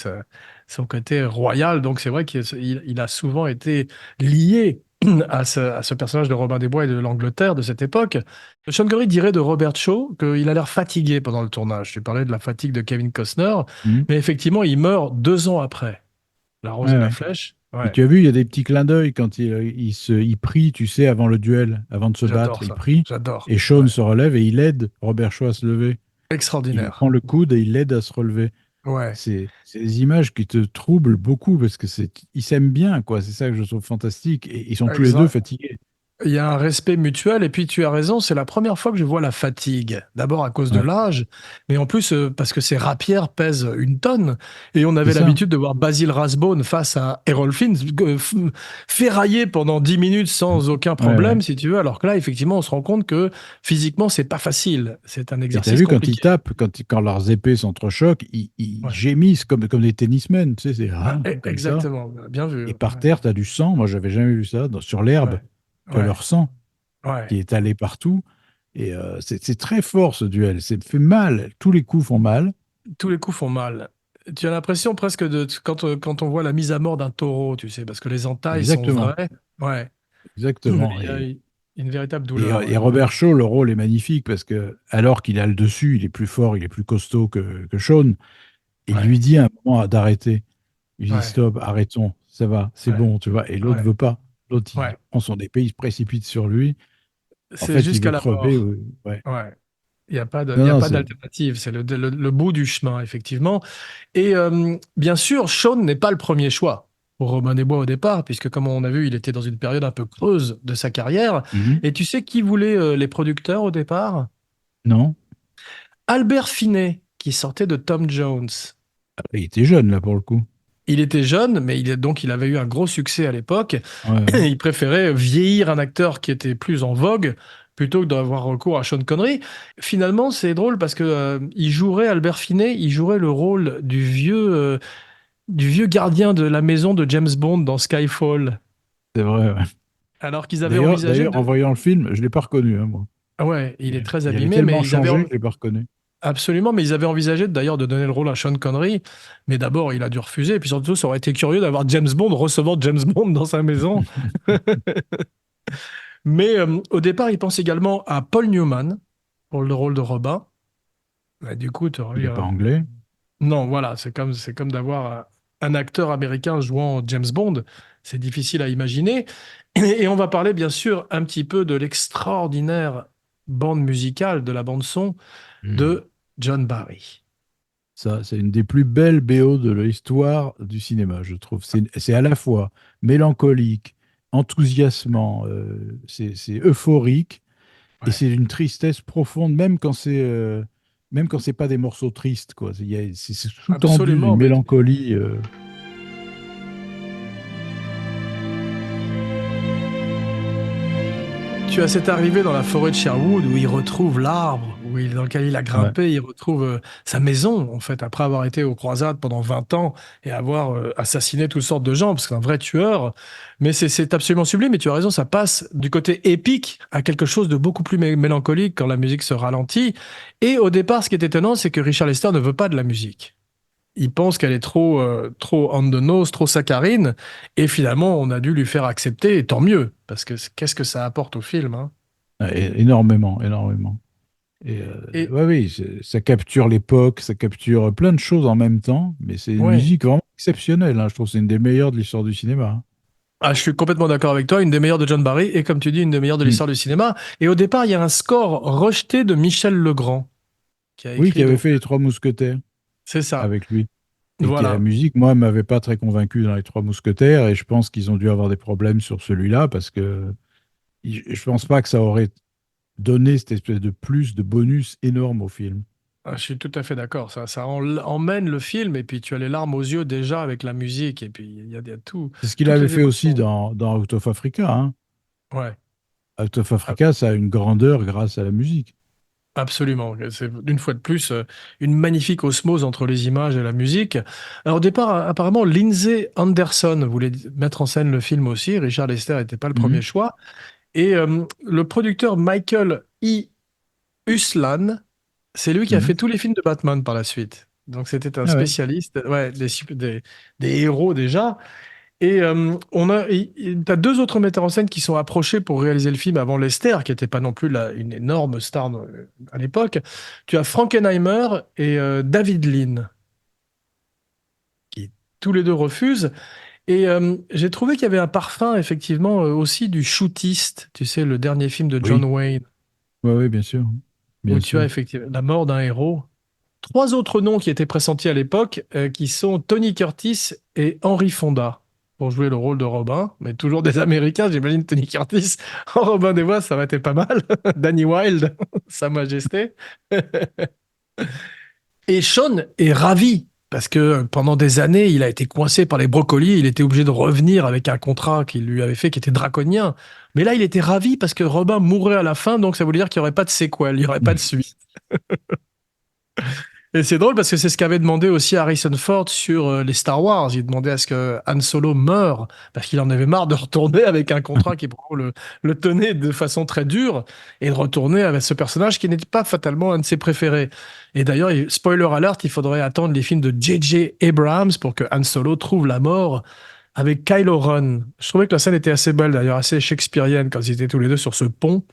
son côté royal. Donc c'est vrai qu'il a souvent été lié à ce personnage de Robin des Bois et de l'Angleterre de cette époque. Sean Connery dirait de Robert Shaw qu'il a l'air fatigué pendant le tournage. Tu parlais de la fatigue de Kevin Costner, Hmm. mais effectivement, il meurt 2 ans après La Rose Ouais, et la ouais. Flèche. Et Ouais, tu as vu, il y a des petits clins d'œil quand il prie, tu sais, avant le duel, avant de se battre, j'adore il ça. prie. J'adore. Et Sean Ouais. se relève et il aide Robert Shaw à se lever. Il lui Extraordinaire. prend le coude et il l'aide à se relever. Ouais. C'est des images qui te troublent beaucoup parce que ils s'aiment bien, quoi. C'est ça que je trouve fantastique. Et ils sont tous les deux Exact. fatigués. Il y a un respect mutuel, et puis tu as raison, c'est la première fois que je vois la fatigue. D'abord à cause de Ouais, l'âge, mais en plus parce que ces rapières pèsent 1 tonne, et on c'est avait ça. l'habitude de voir Basil Rathbone face à Errol Flynn, ferrailler pendant 10 minutes sans aucun Ouais, ouais. problème, si tu veux, alors que là, effectivement, on se rend compte que physiquement, c'est pas facile. C'est un Et t'as exercice vu quand ils compliqué. tapent, quand leurs épées s'entrechoquent, ils Ouais. gémissent comme des tennismen, tu sais, c'est comme ça. Exactement, bien vu. Et par terre, t'as du sang. Moi, j'avais jamais vu ça. Sur l'herbe, Ouais, tu as ouais, leur sang ouais. qui est allé partout. Et c'est très fort ce duel. C'est fait mal. Tous les coups font mal. Tous les coups font mal. Tu as l'impression presque quand on voit la mise à mort d'un taureau, tu sais, parce que les entailles sont Exactement. vraies. Ouais. Exactement. Il y a une véritable Et, douleur, et ouais. Robert Shaw, le rôle est magnifique parce que, alors qu'il a le dessus, il est plus fort, il est plus costaud que Sean. Il Ouais, lui dit à un moment d'arrêter. Il lui dit ouais, stop, arrêtons, ça va, c'est ouais, bon, tu vois. Et l'autre ouais, veut pas. L'autre, il ouais. prend son épée, il se précipite sur lui. En C'est fait, il jusqu'à veut la crever. mort. Ouais. Ouais. Il Non, y a non, pas c'est. d'alternative. C'est le bout du chemin, effectivement. Et bien sûr, Sean n'est pas le premier choix pour Robin des Bois au départ, puisque comme on a vu, il était dans une période un peu creuse de sa carrière. Mhm. Et tu sais qui voulait les producteurs au départ? Non. Albert Finney, qui sortait de Tom Jones. Il était jeune, là, pour le coup. Il était jeune, mais donc il avait eu un gros succès à l'époque. Ouais, ouais. Il préférait vieillir un acteur qui était plus en vogue plutôt que d'avoir recours à Sean Connery. Finalement, c'est drôle parce que Albert Finney, il jouerait le rôle du vieux gardien de la maison de James Bond dans Skyfall. C'est vrai, ouais. Alors qu'ils avaient D'ailleurs, envisagé en voyant le film, je ne l'ai pas reconnu, hein, moi. Ah ouais, il est très Il avait abîmé, mais tellement ils avaient... changé que je ne l'ai pas reconnu. Absolument, mais ils avaient envisagé d'ailleurs de donner le rôle à Sean Connery, mais d'abord il a dû refuser, et puis surtout ça aurait été curieux d'avoir James Bond recevant James Bond dans sa maison. Mais au départ, il pense également à Paul Newman pour le rôle de Robin. Bah, du coup, tu aurais Il eu n'est pas anglais. Non, voilà, c'est comme d'avoir un acteur américain jouant James Bond. C'est difficile à imaginer. Et on va parler bien sûr un petit peu de l'extraordinaire bande musicale, de la bande son de John Barry. Ça, c'est une des plus belles BO de l'histoire du cinéma, je trouve. C'est à la fois mélancolique, enthousiasmant, c'est euphorique, et Ouais. c'est d'une tristesse profonde, même quand c'est pas des morceaux tristes, quoi. C'est sous-tendu d'une Absolument, mais mélancolie. tu as cette arrivée dans la forêt de Sherwood où il retrouve l'arbre dans lequel il a Ouais. grimpé, il retrouve sa maison, en fait, après avoir été aux croisades pendant 20 ans et avoir assassiné toutes sortes de gens, parce que c'est un vrai tueur. Mais c'est absolument sublime, et tu as raison, ça passe du côté épique à quelque chose de beaucoup plus mélancolique quand la musique se ralentit. Et au départ, ce qui est étonnant, c'est que Richard Lester ne veut pas de la musique. Il pense qu'elle est trop on the nose, trop saccharine, et finalement, on a dû lui faire accepter, et tant mieux, parce que qu'est-ce que ça apporte au film, hein. Énormément, énormément. Et Et ouais, oui, ça capture l'époque, ça capture plein de choses en même temps, mais c'est une ouais, musique vraiment exceptionnelle, hein. Je trouve que c'est une des meilleures de l'histoire du cinéma, hein. ah, je suis complètement d'accord avec toi, une des meilleures de John Barry, et comme tu dis, une des meilleures de Mm. l'histoire du cinéma. Et au départ, il y a un score rejeté de Michel Legrand, qui a Oui, qui écrit avait donc, fait Les Trois Mousquetaires c'est ça, avec lui. Et qui, la voilà. musique, moi, m'avait pas très convaincu dans Les Trois Mousquetaires, et je pense qu'ils ont dû avoir des problèmes sur celui-là, parce que je pense pas que ça aurait donné cette espèce de plus, de bonus énorme au film. Ah, je suis tout à fait d'accord. Ça emmène le film, et puis tu as les larmes aux yeux déjà avec la musique, et puis il y a tout, C'est ce qu'il toutes avait les fait aussi émotions. dans Out of Africa, hein. Ouais. Out of Africa, ça a une grandeur grâce à la musique. Absolument. C'est une fois de plus une magnifique osmose entre les images et la musique. Alors au départ, apparemment, Lindsay Anderson voulait mettre en scène le film aussi. Richard Lester n'était pas le premier Mhm. choix. Et le producteur Michael E. Uslan, c'est lui qui a fait Mhm. tous les films de Batman par la suite. Donc c'était un Ah ouais. spécialiste, ouais, des héros déjà. Et t'as deux autres metteurs en scène qui sont approchés pour réaliser le film avant Lester, qui n'était pas non plus une énorme star à l'époque. Tu as Frankenheimer et David Lean, qui tous les deux refusent. Et j'ai trouvé qu'il y avait un parfum, effectivement, aussi du Shootist, tu sais, le dernier film de John Oui, Wayne, ouais, ouais, bien sûr. où Bien tu as sûr. effectivement la mort d'un héros. Trois autres noms qui étaient pressentis à l'époque, qui sont Tony Curtis et Henry Fonda, pour jouer le rôle de Robin, mais toujours des Américains, j'imagine Tony Curtis en Robin des Bois, ça aurait été pas mal. Danny Wilde, Sa Majesté. Et Sean est ravi, parce que pendant des années, il a été coincé par les brocolis, il était obligé de revenir avec un contrat qu'il lui avait fait qui était draconien. Mais là, il était ravi parce que Robin mourrait à la fin, donc ça voulait dire qu'il n'y aurait pas de séquelle, il n'y aurait pas de suite. Et c'est drôle parce que c'est ce qu'avait demandé aussi Harrison Ford sur les Star Wars. Il demandait à ce que Han Solo meure parce qu'il en avait marre de retourner avec un contrat qui le tenait de façon très dure et de retourner avec ce personnage qui n'était pas fatalement un de ses préférés. Et d'ailleurs, spoiler alert, il faudrait attendre les films de J.J. Abrams pour que Han Solo trouve la mort avec Kylo Ren. Je trouvais que la scène était assez belle, d'ailleurs assez shakespearienne quand ils étaient tous les deux sur ce pont.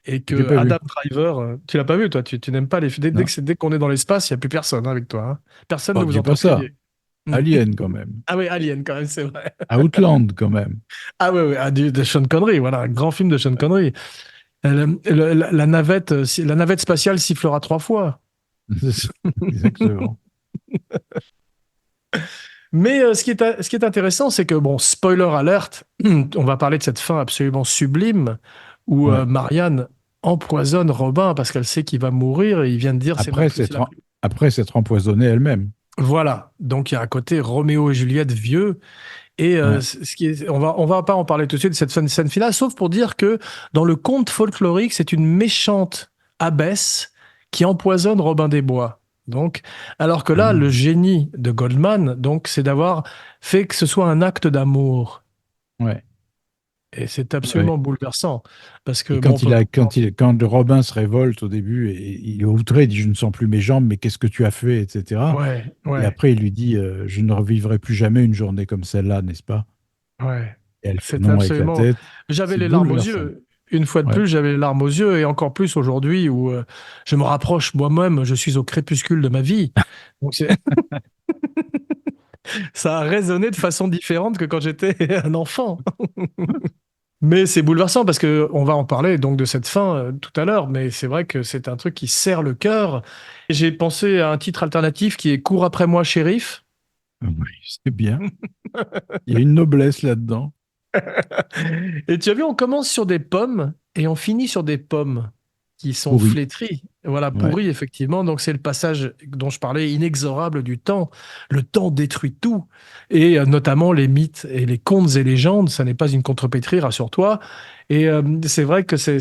Et Je l'ai que pas vu. Adam Driver, tu l'as pas vu, toi, tu n'aimes pas les. Non. Dès qu'on est dans l'espace, il n'y a plus personne, hein, avec toi, hein. Personne ne Oh, vous dis entend pas ça. crier. Alien, quand même. Ah oui, Alien, quand même, c'est vrai. Outland, quand même. Ah oui, oui, de Sean Connery, voilà, un grand film de Sean Connery. La navette spatiale sifflera 3 fois. C'est ça. Exactement. Mais ce qui est intéressant, c'est que, bon, spoiler alert, on va parler de cette fin absolument sublime où Ouais. Marianne empoisonne Robin parce qu'elle sait qu'il va mourir et il vient de dire Après c'est s'être la plus. après s'être empoisonnée elle-même. Voilà, donc il y a un côté Roméo et Juliette vieux. Et Ouais. on va pas en parler tout de suite de cette scène finale, sauf pour dire que dans le conte folklorique, c'est une méchante abbesse qui empoisonne Robin des Bois. Donc, alors que là, le génie de Goldman, donc, c'est d'avoir fait que ce soit un acte d'amour. Ouais. Et c'est Ouais. absolument bouleversant. Parce que, Et bon, quand Robin se révolte au début, et il est outré, il dit je ne sens plus mes jambes, mais qu'est-ce que tu as fait, etc. ouais, Et ouais, après, il lui dit je ne revivrai plus jamais une journée comme celle-là, n'est-ce pas? ouais. Et elle fait C'est non avec la absolument. tête. J'avais C'est les larmes aux bouleversant. yeux. Une fois de Ouais. plus, j'avais les larmes aux yeux, et encore plus aujourd'hui où je me rapproche moi-même, je suis au crépuscule de ma vie. Donc ça a résonné de façon différente que quand j'étais un enfant. Mais c'est bouleversant parce que on va en parler donc de cette fin tout à l'heure, mais c'est vrai que c'est un truc qui serre le cœur. Et j'ai pensé à un titre alternatif qui est Cours après moi, shérif. Oui, c'est bien. Il y a une noblesse là-dedans. Et tu as vu, on commence sur des pommes et on finit sur des pommes qui sont Pourri. flétries. Voilà, Ouais. pourries, effectivement. Donc, c'est le passage dont je parlais, inexorable du temps. Le temps détruit tout. Et notamment les mythes et les contes et légendes. Ça n'est pas une contrepétrie, rassure-toi. Et c'est vrai que c'est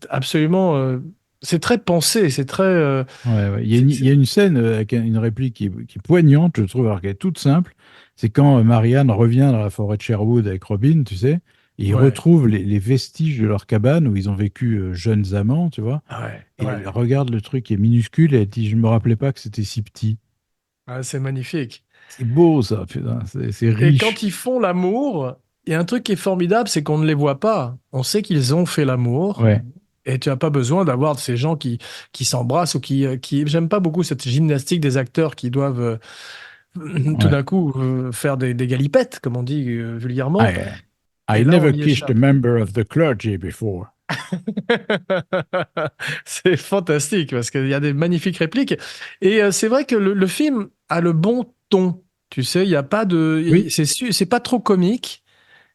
absolument. C'est très pensé. C'est très. Ouais, ouais. C'est- Il c'est- y a une scène avec une réplique qui est poignante, je trouve, alors qu'elle est toute simple. C'est quand Marianne revient dans la forêt de Sherwood avec Robin, tu sais, et ils ouais, retrouvent les vestiges de leur cabane où ils ont vécu jeunes amants, tu vois. ouais, Et elle ouais. regarde le truc qui est minuscule et elle dit, je me rappelais pas que c'était si petit. Ah, c'est magnifique. C'est beau ça, putain, c'est Et riche. quand ils font l'amour, il y a un truc qui est formidable, c'est qu'on ne les voit pas. On sait qu'ils ont fait l'amour. Ouais, Et tu n'as pas besoin d'avoir ces gens qui s'embrassent ou qui... J'aime pas beaucoup cette gymnastique des acteurs qui doivent tout ouais. d'un coup faire des galipettes, comme on dit vulgairement. I Et là, on never y kissed a échappe. member of the clergy before. C'est fantastique parce qu'il y a des magnifiques répliques. Et c'est vrai que le film a le bon ton. Tu sais, il y a pas de... Oui, C'est pas trop comique.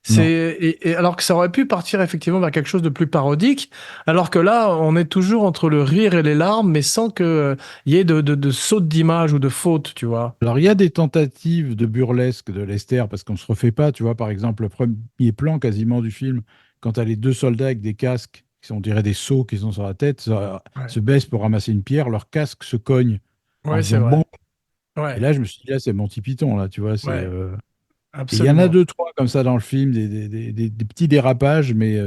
non. Et alors que ça aurait pu partir effectivement vers quelque chose de plus parodique, alors que là, on est toujours entre le rire et les larmes, mais sans que il y ait de sautes d'image ou de fautes, tu vois. Alors, il y a des tentatives de burlesque de Lester, parce qu'on ne se refait pas, tu vois, par exemple, le premier plan quasiment du film, quand tu as les deux soldats avec des casques, qui sont, on dirait des seaux qui sont sur la tête, Ouais, se baissent pour ramasser une pierre, leur casque se cogne en ouais, c'est faisant vrai. bon. Et Ouais, là, je me suis dit, là, c'est Monty Python, là, tu vois. ouais, Et il y en a absolument. deux, trois comme ça dans le film, des petits dérapages, mais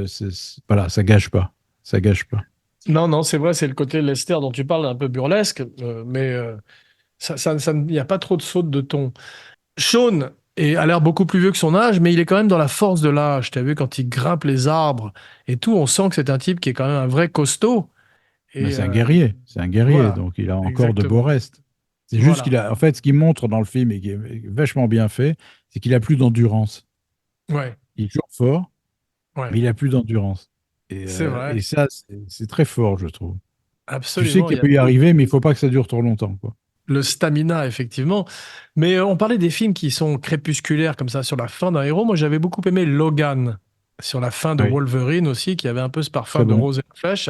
voilà, ça gâche pas. Ça gâche pas. Non, non, c'est vrai, c'est le côté Lester dont tu parles, un peu burlesque, mais il n'y a pas trop de sautes de ton. Sean a l'air beaucoup plus vieux que son âge, mais il est quand même dans la force de l'âge. Tu as vu quand il grimpe les arbres et tout, on sent que c'est un type qui est quand même un vrai costaud. Mais Et c'est un guerrier, voilà, donc il a encore de beaux exactement. restes. C'est juste Voilà. qu'il a, en fait, ce qu'il montre dans le film et qui est vachement bien fait, c'est qu'il a plus d'endurance. Ouais, Il est toujours fort, mais ouais. il a plus d'endurance. C'est Et vrai. ça, c'est très fort, je trouve. Tu sais Absolument. Il qu'il y a peut y arriver, mais il faut pas que ça dure trop longtemps, quoi. le stamina, effectivement. Mais on parlait des films qui sont crépusculaires, comme ça, sur la fin d'un héros. Moi, j'avais beaucoup aimé Logan, sur la fin de Oui, Wolverine aussi, qui avait un peu ce parfum très de bon. rose et de flèche.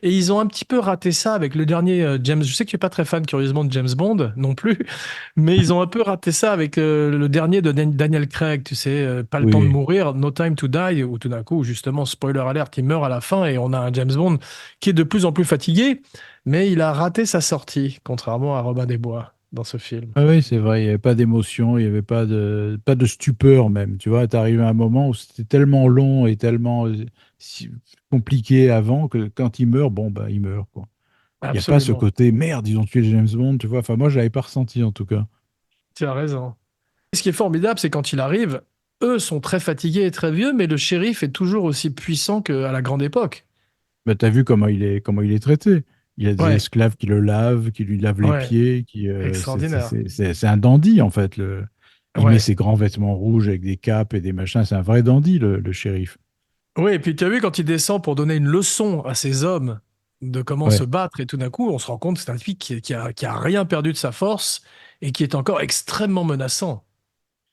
Et ils ont un petit peu raté ça avec le dernier James. Je sais que tu n'es pas très fan, curieusement, de James Bond non plus, mais ils ont un peu raté ça avec le dernier de Daniel Craig, tu sais, Pas le temps de Oui. mourir, No Time to Die, où tout d'un coup, justement, spoiler alert, il meurt à la fin et on a un James Bond qui est de plus en plus fatigué, mais il a raté sa sortie, contrairement à Robin des Bois dans ce film. Ah oui, c'est vrai, il n'y avait pas d'émotion, il n'y avait pas de stupeur même. Tu vois, tu arrivé à un moment où c'était tellement long et tellement compliqué avant que quand il meurt, bon, bah, il meurt, quoi. Il n'y a pas ce Absolument, côté merde, ils ont tué James Bond, tu vois. Enfin, moi, je l'avais pas ressenti en tout cas. tu as raison. Ce qui est formidable, c'est quand il arrive, eux sont très fatigués et très vieux, mais le shérif est toujours aussi puissant qu'à la grande époque. Bah, t'as vu comment il est traité. Il a des Ouais, esclaves qui le lavent, qui lui lavent les ouais, pieds, extraordinaire. c'est un dandy en fait. Il met Ouais. ses grands vêtements rouges avec des capes et des machins. C'est un vrai dandy, le shérif. Oui, et puis tu as vu quand il descend pour donner une leçon à ses hommes de comment se Ouais. battre, et tout d'un coup, on se rend compte que c'est un type qui a rien perdu de sa force et qui est encore extrêmement menaçant.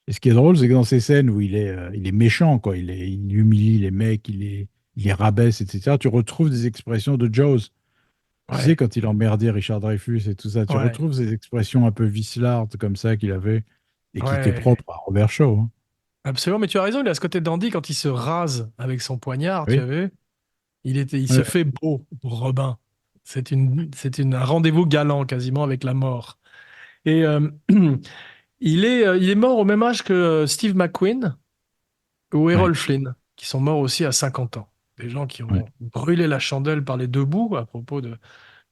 Et ce qui est drôle, c'est que dans ces scènes où il est méchant, quoi, il humilie les mecs, il les rabaisse, etc., tu retrouves des expressions de Jaws. Tu sais, Ouais, quand il emmerdait Richard Dreyfuss et tout ça, tu ouais, retrouves ces expressions un peu vicelardes comme ça qu'il avait et qui étaient ouais. propres à Robert Shaw, hein. Absolument, mais tu as raison, il a ce côté dandy quand il se rase avec son poignard, tu Oui. as vu? Il se Ouais. fait beau pour Robin. Un rendez-vous galant quasiment avec la mort. Et il est mort au même âge que Steve McQueen ou Ouais. Errol Flynn, qui sont morts aussi à 50 ans. Des gens qui Ouais. ont brûlé la chandelle par les deux bouts à propos de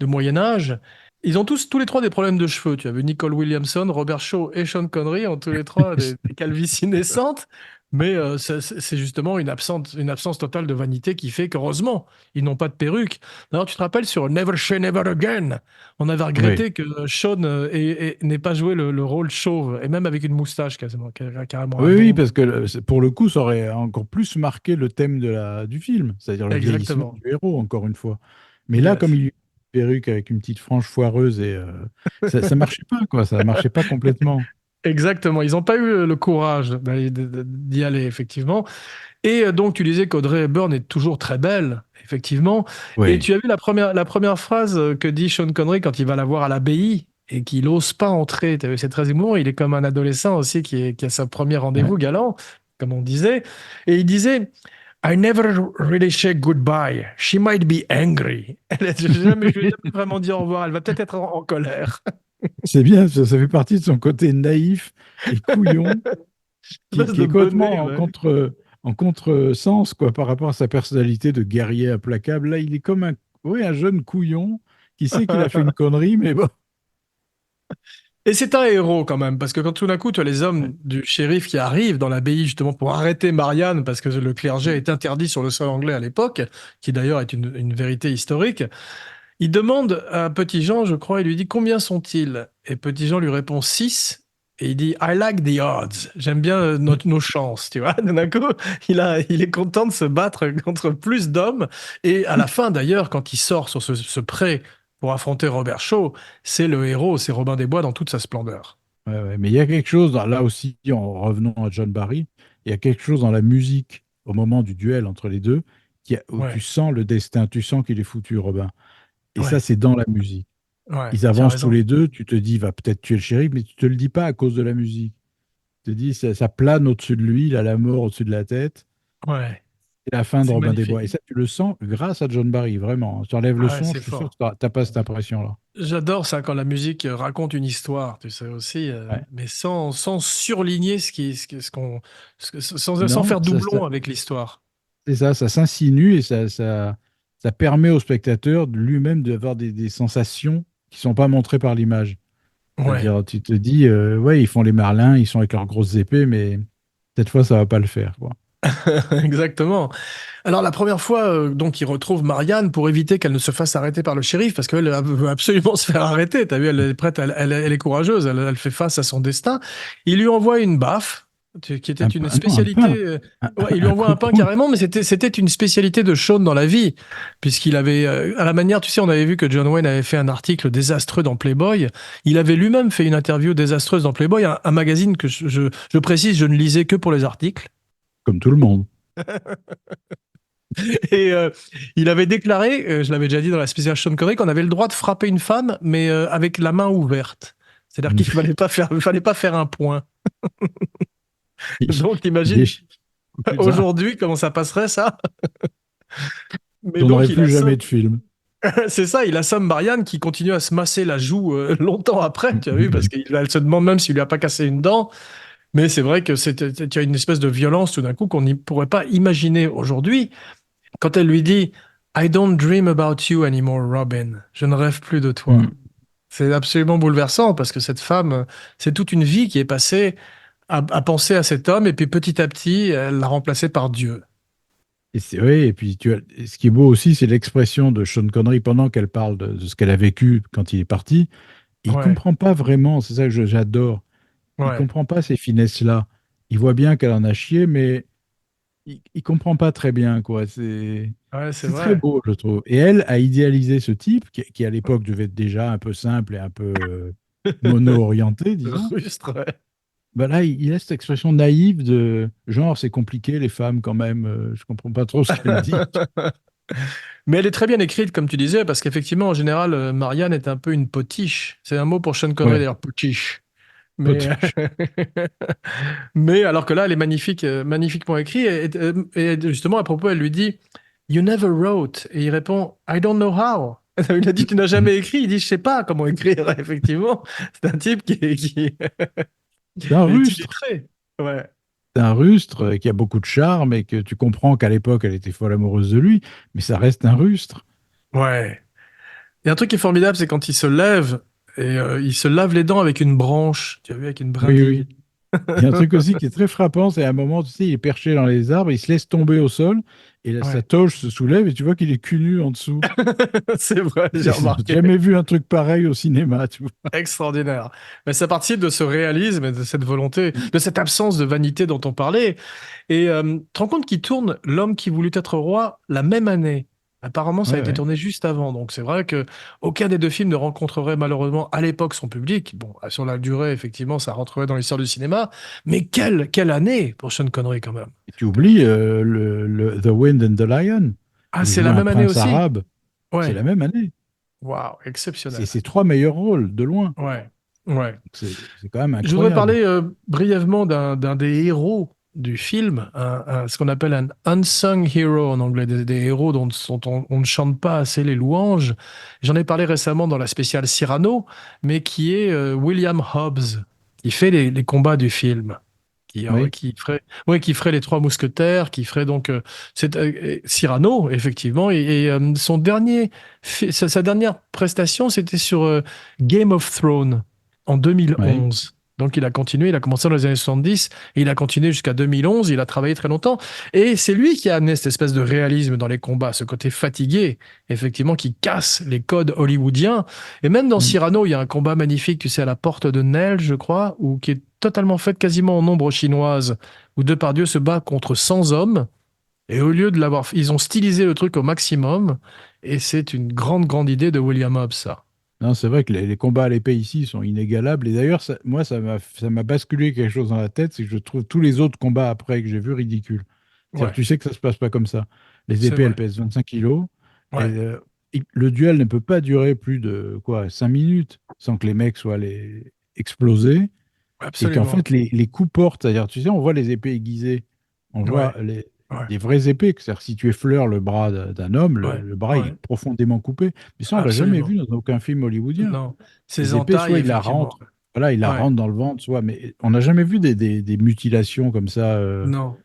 Moyen Âge. Ils ont tous les trois des problèmes de cheveux. Tu as vu Nicole Williamson, Robert Shaw et Sean Connery ont tous les trois des calvities naissantes. Mais c'est justement une absence totale de vanité qui fait qu'heureusement, ils n'ont pas de perruque. D'ailleurs, tu te rappelles sur Never Say Never Again, on avait Oui. regretté que Sean n'ait pas joué le rôle chauve, et même avec une moustache carrément un Oui, oui, don. parce que pour le coup, ça aurait encore plus marqué le thème du film, c'est-à-dire le vieillissement Exactement. du héros, encore une fois. Mais là, comme Yes. il y a une perruque avec une petite frange foireuse, et ça marchait pas, quoi. Ça marchait pas complètement. Exactement. Ils n'ont pas eu le courage d'y aller, effectivement. Et donc, tu disais qu'Audrey Hepburn est toujours très belle, effectivement. Et Oui. tu as vu la première phrase que dit Sean Connery quand il va la voir à l'abbaye et qu'il n'ose pas entrer. T'as vu, c'est très émouvant. Il est comme un adolescent aussi qui a son premier Ouais. rendez-vous galant, comme on disait. Et il disait, I never really say goodbye. She might be angry. Je vais jamais vraiment dire au revoir. Elle va peut-être être en colère. C'est bien, ça fait partie de son côté naïf et couillon, Espèce qui de est bonnet, complètement ouais. en contresens, quoi, par rapport à sa personnalité de guerrier implacable. Là, il est comme oui, un jeune couillon qui sait qu'il a fait une connerie, mais bon. Et c'est un héros quand même, parce que quand tout d'un coup, tu as les Ouais. hommes du shérif qui arrivent dans l'abbaye justement pour arrêter Marianne, parce que le clergé est interdit sur le sol anglais à l'époque, qui d'ailleurs est une vérité historique, il demande à Petit Jean, je crois, il lui dit combien sont-ils? Et Petit Jean lui répond 6. Et il dit I like the odds. J'aime bien nos chances, tu vois. D'un coup, il est content de se battre contre plus d'hommes. Et à la fin, d'ailleurs, quand il sort sur ce pré pour affronter Robert Shaw, c'est le héros, c'est Robin des Bois dans toute sa splendeur. Ouais, ouais. Mais il y a quelque chose, là aussi, en revenant à John Barry, il y a quelque chose dans la musique, au moment du duel entre les deux, où tu Ouais, sens le destin, tu sens qu'il est foutu, Robin. Et ça, ouais, c'est dans la musique. ouais, Ils tu as avancent tous raison. les deux, tu te dis, il va peut-être tuer le shérif, mais tu te le dis pas à cause de la musique. Tu te dis, ça plane au-dessus de lui, il a la mort au-dessus de la tête. Ouais, C'est la fin de c'est Robin des Bois. magnifique. Et ça, tu le sens grâce à John Barry, vraiment. Tu enlèves le Ouais, son, je c'est suis sûr que fort. tu n'as pas cette impression-là. J'adore ça quand la musique raconte une histoire, tu sais aussi, Ouais. mais sans surligner sans Non, faire doublon avec l'histoire. c'est ça, ça s'insinue et ça permet au spectateur lui-même d'avoir des sensations qui sont pas montrées par l'image. Ouais, C'est-à-dire, tu te dis, ouais, ils font les Merlins, ils sont avec leurs grosses épées, mais cette fois, ça va pas le faire, quoi. exactement. Alors la première fois, donc il retrouve Marianne pour éviter qu'elle ne se fasse arrêter par le shérif, parce qu'elle veut absolument se faire arrêter. T'as vu, elle est prête, elle est courageuse, elle fait face à son destin. Il lui envoie une baffe, qui était une Non, un spécialité. pain, Ouais, il lui un envoie coup un de pain poing. carrément, mais c'était une spécialité de Sean dans la vie, puisqu'il avait, à la manière, tu sais, on avait vu que John Wayne avait fait un article désastreux dans Playboy. Il avait lui-même fait une interview désastreuse dans Playboy, un magazine que je précise, je ne lisais que pour les articles. Comme tout le monde. Et il avait déclaré, je l'avais déjà dit dans la spéciale Sean Connery, qu'on avait le droit de frapper une femme, mais avec la main ouverte. C'est-à-dire qu'il fallait pas faire un point. Il, Donc, il t'imagines est plus de ça. aujourd'hui comment ça passerait, ça? Mais J'en donc, aurai plus jamais de film. c'est ça, il assomme Marianne qui continue à se masser la joue longtemps après, tu as vu, parce qu'elle se demande même s'il lui a pas cassé une dent. Mais c'est vrai que tu as une espèce de violence tout d'un coup qu'on n'y pourrait pas imaginer aujourd'hui. Quand elle lui dit I don't dream about you anymore, Robin. Je ne rêve plus de toi. Mm. C'est absolument bouleversant parce que cette femme, c'est toute une vie qui est passée à penser à cet homme et puis petit à petit, elle l'a remplacé par Dieu. Et c'est oui, et puis ce qui est beau aussi, c'est l'expression de Sean Connery pendant qu'elle parle de ce qu'elle a vécu quand il est parti. Il Ouais, comprend pas vraiment, c'est ça que j'adore. Il ouais, comprend pas ces finesses-là. Il voit bien qu'elle en a chié, mais il comprend pas très bien, quoi. ouais, c'est C'est très vrai. beau, je trouve. Et elle a idéalisé ce type qui à l'époque devait être déjà un peu simple et un peu mono-orienté, disons. Rustre, ouais. Bah là, il a cette expression naïve de genre, c'est compliqué, les femmes, quand même. Je comprends pas trop ce qu'elle dit. Mais elle est très bien écrite, comme tu disais, parce qu'effectivement, en général, Marianne est un peu une potiche. C'est un mot pour Sean Connery, Ouais, d'ailleurs, potiche. Mais, mais alors que là, elle est magnifique, magnifiquement écrite. Et justement, à propos, elle lui dit You never wrote. Et il répond I don't know how. Il a dit Tu n'as jamais écrit. Il dit Je sais pas comment écrire. Effectivement, c'est un type qui C'est un est rustre. illettré. Ouais. C'est un rustre qui a beaucoup de charme et que tu comprends qu'à l'époque, elle était folle amoureuse de lui, mais ça reste un rustre. Ouais. Et un truc qui est formidable, c'est quand il se lève et il se lave les dents avec une branche. Tu as vu, avec une Oui, oui. brindille. Il y a un truc aussi qui est très frappant, c'est à un moment, tu sais, il est perché dans les arbres, il se laisse tomber au sol, et là, sa Ouais. toge se soulève, et tu vois qu'il est cul nu en dessous. C'est vrai, j'ai J'ai remarqué. jamais vu un truc pareil au cinéma, tu vois. Extraordinaire. Mais ça participe de ce réalisme et de cette volonté, de cette absence de vanité dont on parlait. Et tu te rends compte qu'il tourne L'homme qui voulut être roi la même année. Apparemment, ça a Ouais, été ouais. tourné juste avant. Donc c'est vrai que aucun des deux films ne rencontrerait malheureusement à l'époque son public. Bon, sur la durée, effectivement, ça rentrerait dans l'histoire du cinéma. Mais quelle année pour Sean Connery quand même. Et tu oublies The Wind and the Lion, Ah, où il c'est joue la un même année prince aussi? arabe. C'est Ouais. la même année. Waouh, C'est exceptionnel. ses trois meilleurs rôles, de loin. Ouais. Ouais. C'est quand même Je voudrais incroyable. parler brièvement d'un des héros du film, ce qu'on appelle un unsung hero en anglais, des héros dont on ne chante pas assez les louanges. J'en ai parlé récemment dans la spéciale Cyrano, mais qui est William Hobbs, qui fait les combats du film. Oui, Qui ferait les Trois Mousquetaires, qui ferait donc Cyrano, effectivement, et sa dernière prestation, c'était sur Game of Thrones en oui. 2011. Donc il a continué, il a commencé dans les années 70 et il a continué jusqu'à 2011, il a travaillé très longtemps. Et c'est lui qui a amené cette espèce de réalisme dans les combats, ce côté fatigué, effectivement, qui casse les codes hollywoodiens. Et même dans Mm. Cyrano, il y a un combat magnifique, tu sais, à la porte de Nesle, je crois, ou qui est totalement fait quasiment en ombre chinoise, où Depardieu se bat contre 100 hommes. Et au lieu de l'avoir, ils ont stylisé le truc au maximum. Et c'est une grande, grande idée de William Hobbs, ça. Non, c'est vrai que les combats à l'épée ici sont inégalables. Et d'ailleurs, moi, ça m'a basculé quelque chose dans la tête, c'est que je trouve tous les autres combats après que j'ai vus ridicules. C'est-à-dire, Ouais, tu sais que ça se passe pas comme ça. Les c'est épées, elles vrai. pèsent 25 kilos. Et, Ouais, le duel ne peut pas durer plus de quoi, 5 minutes sans que les mecs soient explosés. Et qu'en absolument. fait, les coups portent. C'est-à-dire, tu sais, on voit les épées aiguisées. On voit Ouais, ouais, des vraies épées. C'est-à-dire, si tu effleures le bras d'un homme, ouais, le bras, il ouais, est profondément coupé. Mais ça, on l'a jamais vu absolument. dans aucun film hollywoodien. Non, ces Les épées, entailles, soit il la effectivement. rentre, voilà, il la Ouais, rentre dans le ventre, soit. Mais on n'a jamais vu des mutilations comme ça. non.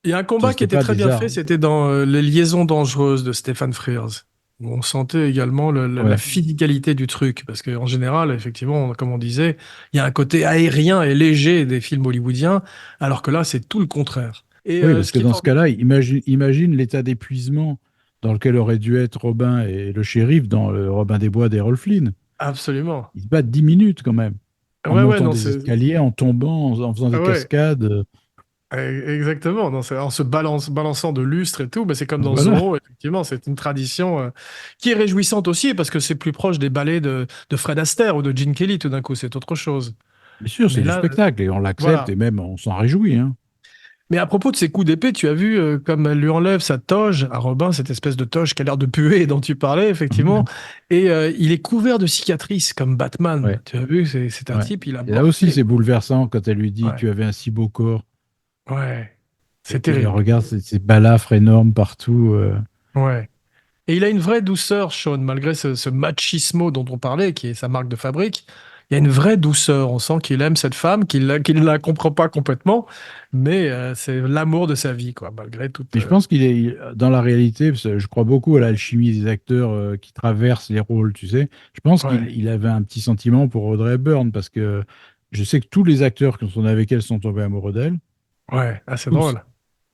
Il y a un combat qui C'était était pas très des bien fait, arts. c'était dans Les Liaisons dangereuses de Stephen Frears, où on sentait également la Ouais. physicalité du truc, parce qu'en général, effectivement, comme on disait, il y a un côté aérien et léger des films hollywoodiens, alors que là, c'est tout le contraire. Et Oui, parce ce que qui est dans ce formidable, cas-là, imagine l'état d'épuisement dans lequel aurait dû être Robin et le shérif dans le Robin des Bois d'Errol Flynn. absolument. Ils se battent 10 minutes quand même, en Ouais, ouais, montant non, des c'est, escaliers, en tombant, en faisant des ouais. cascades. Exactement, non, en se balançant de lustre et tout, mais c'est comme dans Voilà. Zorro, effectivement, c'est une tradition qui est réjouissante aussi parce que c'est plus proche des ballets de Fred Astaire ou de Gene Kelly tout d'un coup, c'est autre chose. Bien sûr, c'est Mais du là, spectacle et on l'accepte voilà. et même on s'en réjouit, hein. Mais à propos de ces coups d'épée, tu as vu comme elle lui enlève sa toge à Robin, cette espèce de toge qui a l'air de puer dont tu parlais, effectivement, et il est couvert de cicatrices comme Batman. Ouais, Tu as vu, c'est un ouais. type, il a Et là aussi, morflé. c'est bouleversant quand elle lui dit, Ouais, tu avais un si beau corps. ouais, c'est Et qu'elle le terrible. regarde, ces balafres énormes partout. Ouais. Et il a une vraie douceur, Sean, malgré ce machismo dont on parlait, qui est sa marque de fabrique. Il y a une vraie douceur. On sent qu'il aime cette femme, qu'il ne la comprend pas complètement, mais c'est l'amour de sa vie, quoi, malgré tout. Mais je pense dans la réalité, parce que je crois beaucoup à l'alchimie des acteurs qui traversent les rôles, tu sais. Je pense Ouais, qu'il avait un petit sentiment pour Audrey Hepburn parce que je sais que tous les acteurs qui sont avec elle sont tombés amoureux d'elle. ouais, ah, c'est Tous. drôle.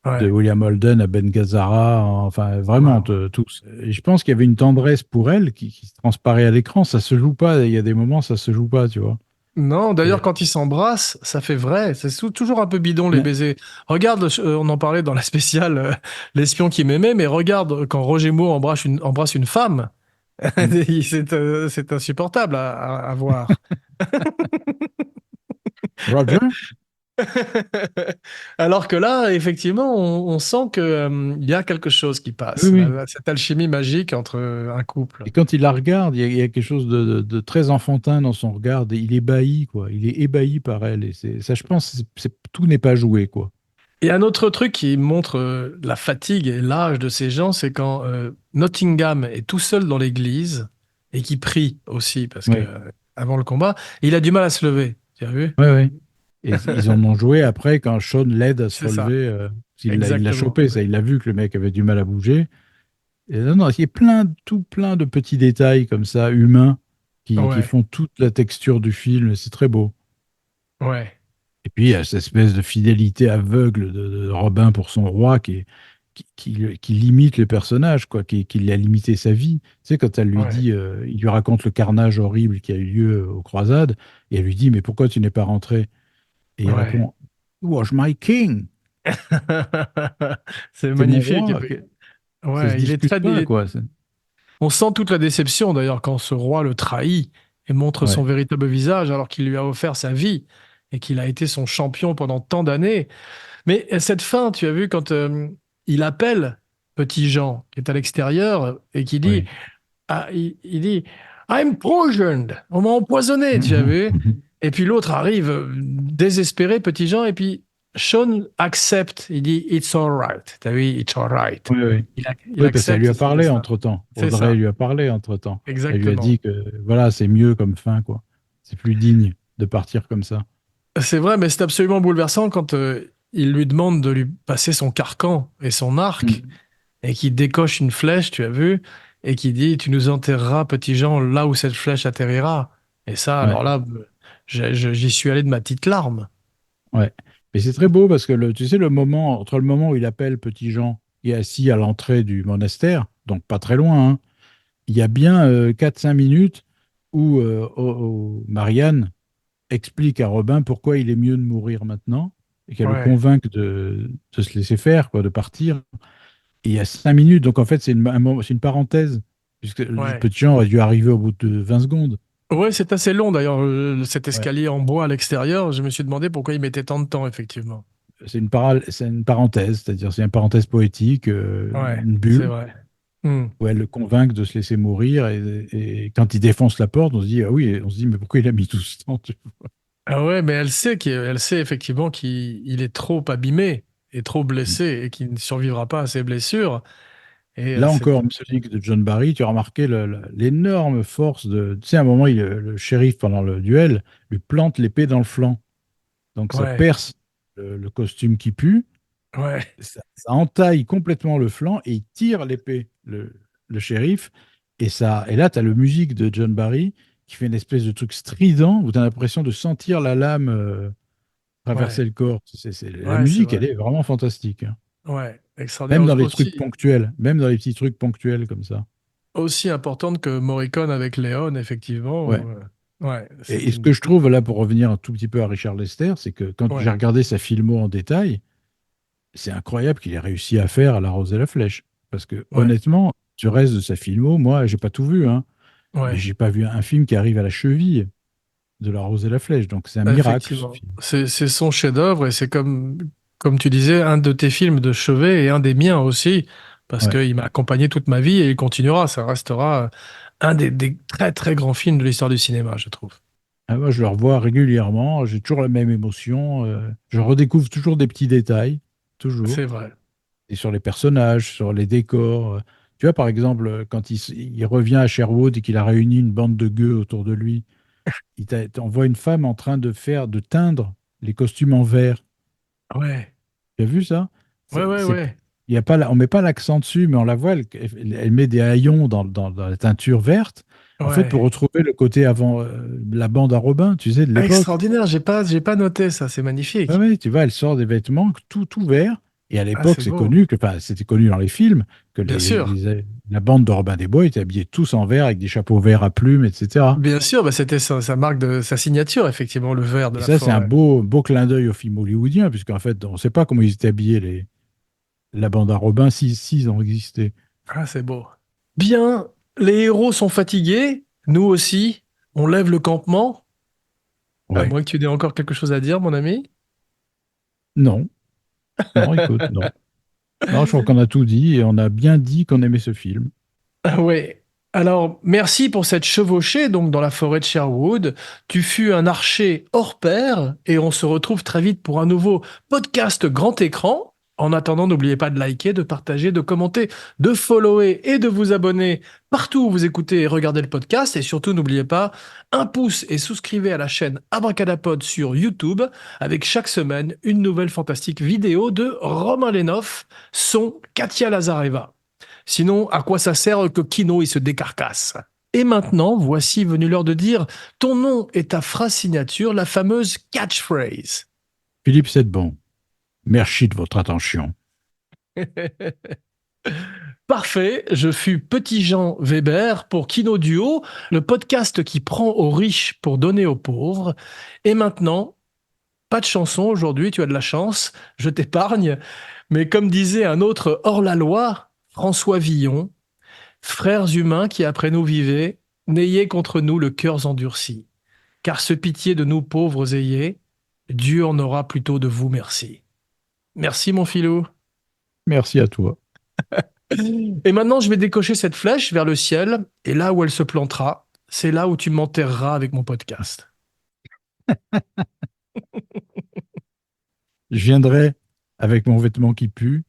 De Ouais, William Holden à Ben Gazzara, enfin vraiment waouh. tous. Et je pense qu'il y avait une tendresse pour elle qui se transparaît à l'écran. Ça se joue pas. Il y a des moments, ça se joue pas, tu vois. Non, d'ailleurs, Et- quand ils s'embrassent, ça fait vrai. C'est toujours un peu bidon, les mais- baisers. Regarde, on en parlait dans la spéciale L'espion qui m'aimait, mais regarde quand Roger Moore embrasse une femme. C'est insupportable à voir. Roger? Alors que là, effectivement, on sent que, il y a quelque chose qui passe. Oui, oui. Cette alchimie magique entre un couple. Et quand il la regarde, il y a quelque chose de très enfantin dans son regard. Il est ébahi, quoi. Il est ébahi par elle. Et ça, je pense, tout n'est pas joué, quoi. Et un autre truc qui montre la fatigue et l'âge de ces gens, c'est quand Nottingham est tout seul dans l'église et qui prie aussi, parce que Ouais, avant le combat, il a du mal à se lever. Tu as vu? ouais, ouais. Et ils en ont joué après quand Sean l'aide à se C'est ça, relever. Il l'a exactement. chopé, ça. Il a vu que le mec avait du mal à bouger. Et non, non, il y a tout plein de petits détails comme ça, humains, qui Ouais, font toute la texture du film. C'est très beau. ouais, Et puis, il y a cette espèce de fidélité aveugle de Robin pour son roi qui limite les personnages, quoi, qui a limité sa vie. Tu sais, quand elle lui ouais, dit, il lui raconte le carnage horrible qui a eu lieu aux croisades, et elle lui dit, mais pourquoi tu n'es pas rentré? Et il ouais. répond, You was my king. C'est T'es mon magnifique. roi. Ça se Ouais, il est discute très. pas, quoi. On sent toute la déception d'ailleurs quand ce roi le trahit et montre son Ouais, véritable visage alors qu'il lui a offert sa vie et qu'il a été son champion pendant tant d'années. Mais cette fin, tu as vu quand il appelle Petit Jean qui est à l'extérieur et qui dit, ouais. il dit, I'm poisoned, on m'a empoisonné, tu as vu? Et puis l'autre arrive désespéré, Petit Jean, et puis Sean accepte, il dit, It's all right. T'as vu, It's all right. Oui, oui. Il Oui, parce qu'elle lui accepte a son parlé destin. entre-temps. C'est Audrey ça, lui a parlé entre-temps. Elle lui a exactement. dit que voilà, c'est mieux comme fin, quoi. C'est plus digne de partir comme ça. C'est vrai, mais c'est absolument bouleversant quand il lui demande de lui passer son carcan et son arc Mm. et qu'il décoche une flèche, tu as vu, et qui dit, tu nous enterreras, petit Jean, là où cette flèche atterrira. Et ça, Ouais, alors là, j'y suis allé de ma petite larme. ouais. Mais c'est très beau parce que tu sais, entre le moment où il appelle Petit Jean, qui est assis à l'entrée du monastère, donc pas très loin, hein, il y a bien 4-5 minutes où Marianne explique à Robin pourquoi il est mieux de mourir maintenant et qu'elle le Ouais, convainc de se laisser faire, quoi, de partir. Et il y a 5 minutes, donc en fait, c'est une parenthèse, puisque le ouais. petit Jean aurait dû arriver au bout de 20 secondes. Ouais, c'est assez long d'ailleurs, cet Ouais. escalier en bois à l'extérieur. Je me suis demandé pourquoi il mettait tant de temps, effectivement. C'est une parenthèse, c'est-à-dire c'est une parenthèse poétique, Ouais, une c'est bulle, vrai. Hmm. où elle le convainc de se laisser mourir. Et quand il défonce la porte, on se dit, ah oui, on se dit, mais pourquoi il a mis tout ce temps? Ah ouais, mais elle sait effectivement qu'il est trop abîmé et trop blessé et qu'il ne survivra pas à ses blessures. Et Là c'est encore, musique de John Barry, tu as remarqué l'énorme force de. Tu sais, à un moment, le shérif, pendant le duel, lui plante l'épée dans le flanc. Donc ça ouais, perce le costume qui pue, ouais, ça entaille complètement le flanc et il tire l'épée, le shérif. Et là, tu as le musique de John Barry qui fait une espèce de truc strident où tu as l'impression de sentir la lame traverser ouais, le corps. La ouais, c'est musique, elle vrai. est vraiment fantastique, hein. Ouais, Même extraordinaire. dans les trucs Aussi, ponctuels, même dans les petits trucs ponctuels comme ça. aussi importante que Morricone avec Léon, effectivement. Ouais. Ouais, Et c'est ce une. que je trouve, là, pour revenir un tout petit peu à Richard Lester, c'est que quand j'ai Ouais, regardé sa filmo en détail, c'est incroyable qu'il ait réussi à faire La Rose et la Flèche. Parce que ouais, honnêtement, du reste de sa filmo, moi, j'ai pas tout vu, hein, mais ouais. j'ai pas vu un film qui arrive à la cheville de La Rose et la Flèche. Donc c'est un miracle, ce Effectivement. film. C'est son chef-d'œuvre et c'est comme tu disais, un de tes films de chevet et un des miens aussi, parce Ouais. qu'il m'a accompagné toute ma vie et il continuera. Ça restera un des très très grands films de l'histoire du cinéma, je trouve. Ah, moi, je le revois régulièrement, j'ai toujours la même émotion. Je redécouvre toujours des petits détails, toujours. C'est vrai. Et sur les personnages, sur les décors. Tu vois, par exemple, quand il revient à Sherwood et qu'il a réuni une bande de gueux autour de lui, on voit une femme en train de teindre les costumes en vert. Ouais, Tu as vu ça? ouais, ouais, ouais. Il y a pas, on met pas l'accent dessus, mais on la voit, elle met des haillons dans la teinture verte, en fait, pour Ouais. retrouver le côté avant la bande à Robin, tu sais, de l'époque. Extraordinaire, j'ai pas noté ça, c'est Ouais, magnifique. ouais, tu vois, elle sort des vêtements tout verts. Et à Ah, l'époque, c'est c'est beau. connu que, enfin, c'était connu dans les films que Bien sûr. la bande de Robin des Bois était habillée tous en vert avec des chapeaux verts à plumes, etc. Bien sûr, bah, c'était sa marque de sa signature, effectivement, le vert de Et la ça, c'est un forêt. beau clin d'œil au film hollywoodien, puisqu'en fait, on ne sait pas comment ils étaient habillés, la bande à Robin, si ils ont existé. Ah, c'est beau. Bien, les héros sont fatigués, nous aussi. On lève le campement, à Ouais. moins que tu aies encore quelque chose à dire, mon ami. Non, non, écoute, non. Non, je crois qu'on a tout dit et on a bien dit qu'on aimait ce film. Ah ouais. Alors, merci pour cette chevauchée donc dans la forêt de Sherwood. Tu fus un archer hors pair et on se retrouve très vite pour un nouveau podcast grand écran. En attendant, n'oubliez pas de liker, de partager, de commenter, de follower et de vous abonner partout où vous écoutez et regardez le podcast. Et surtout, n'oubliez pas, un pouce et souscrivez à la chaîne Abracadapod sur YouTube avec chaque semaine une nouvelle fantastique vidéo de Romain Lenoff, son Katia Lazareva. Sinon, à quoi ça sert que Kino il se décarcasse? Et maintenant, voici venu l'heure de dire ton nom et ta phrase signature, la fameuse catchphrase. Philippe Sedbon, merci de votre attention. Parfait, je fus Petit Jean Weber pour Kino Duo, le podcast qui prend aux riches pour donner aux pauvres. Et maintenant, pas de chanson aujourd'hui, tu as de la chance, je t'épargne. Mais comme disait un autre hors-la-loi, François Villon, frères humains qui après nous vivez, n'ayez contre nous le cœur endurci, car ce pitié de nous pauvres ayez, Dieu en aura plutôt de vous merci. Merci mon filou. Merci à toi. Et maintenant je vais décocher cette flèche vers le ciel, et là où elle se plantera, c'est là où tu m'enterreras avec mon podcast. Je viendrai avec mon vêtement qui pue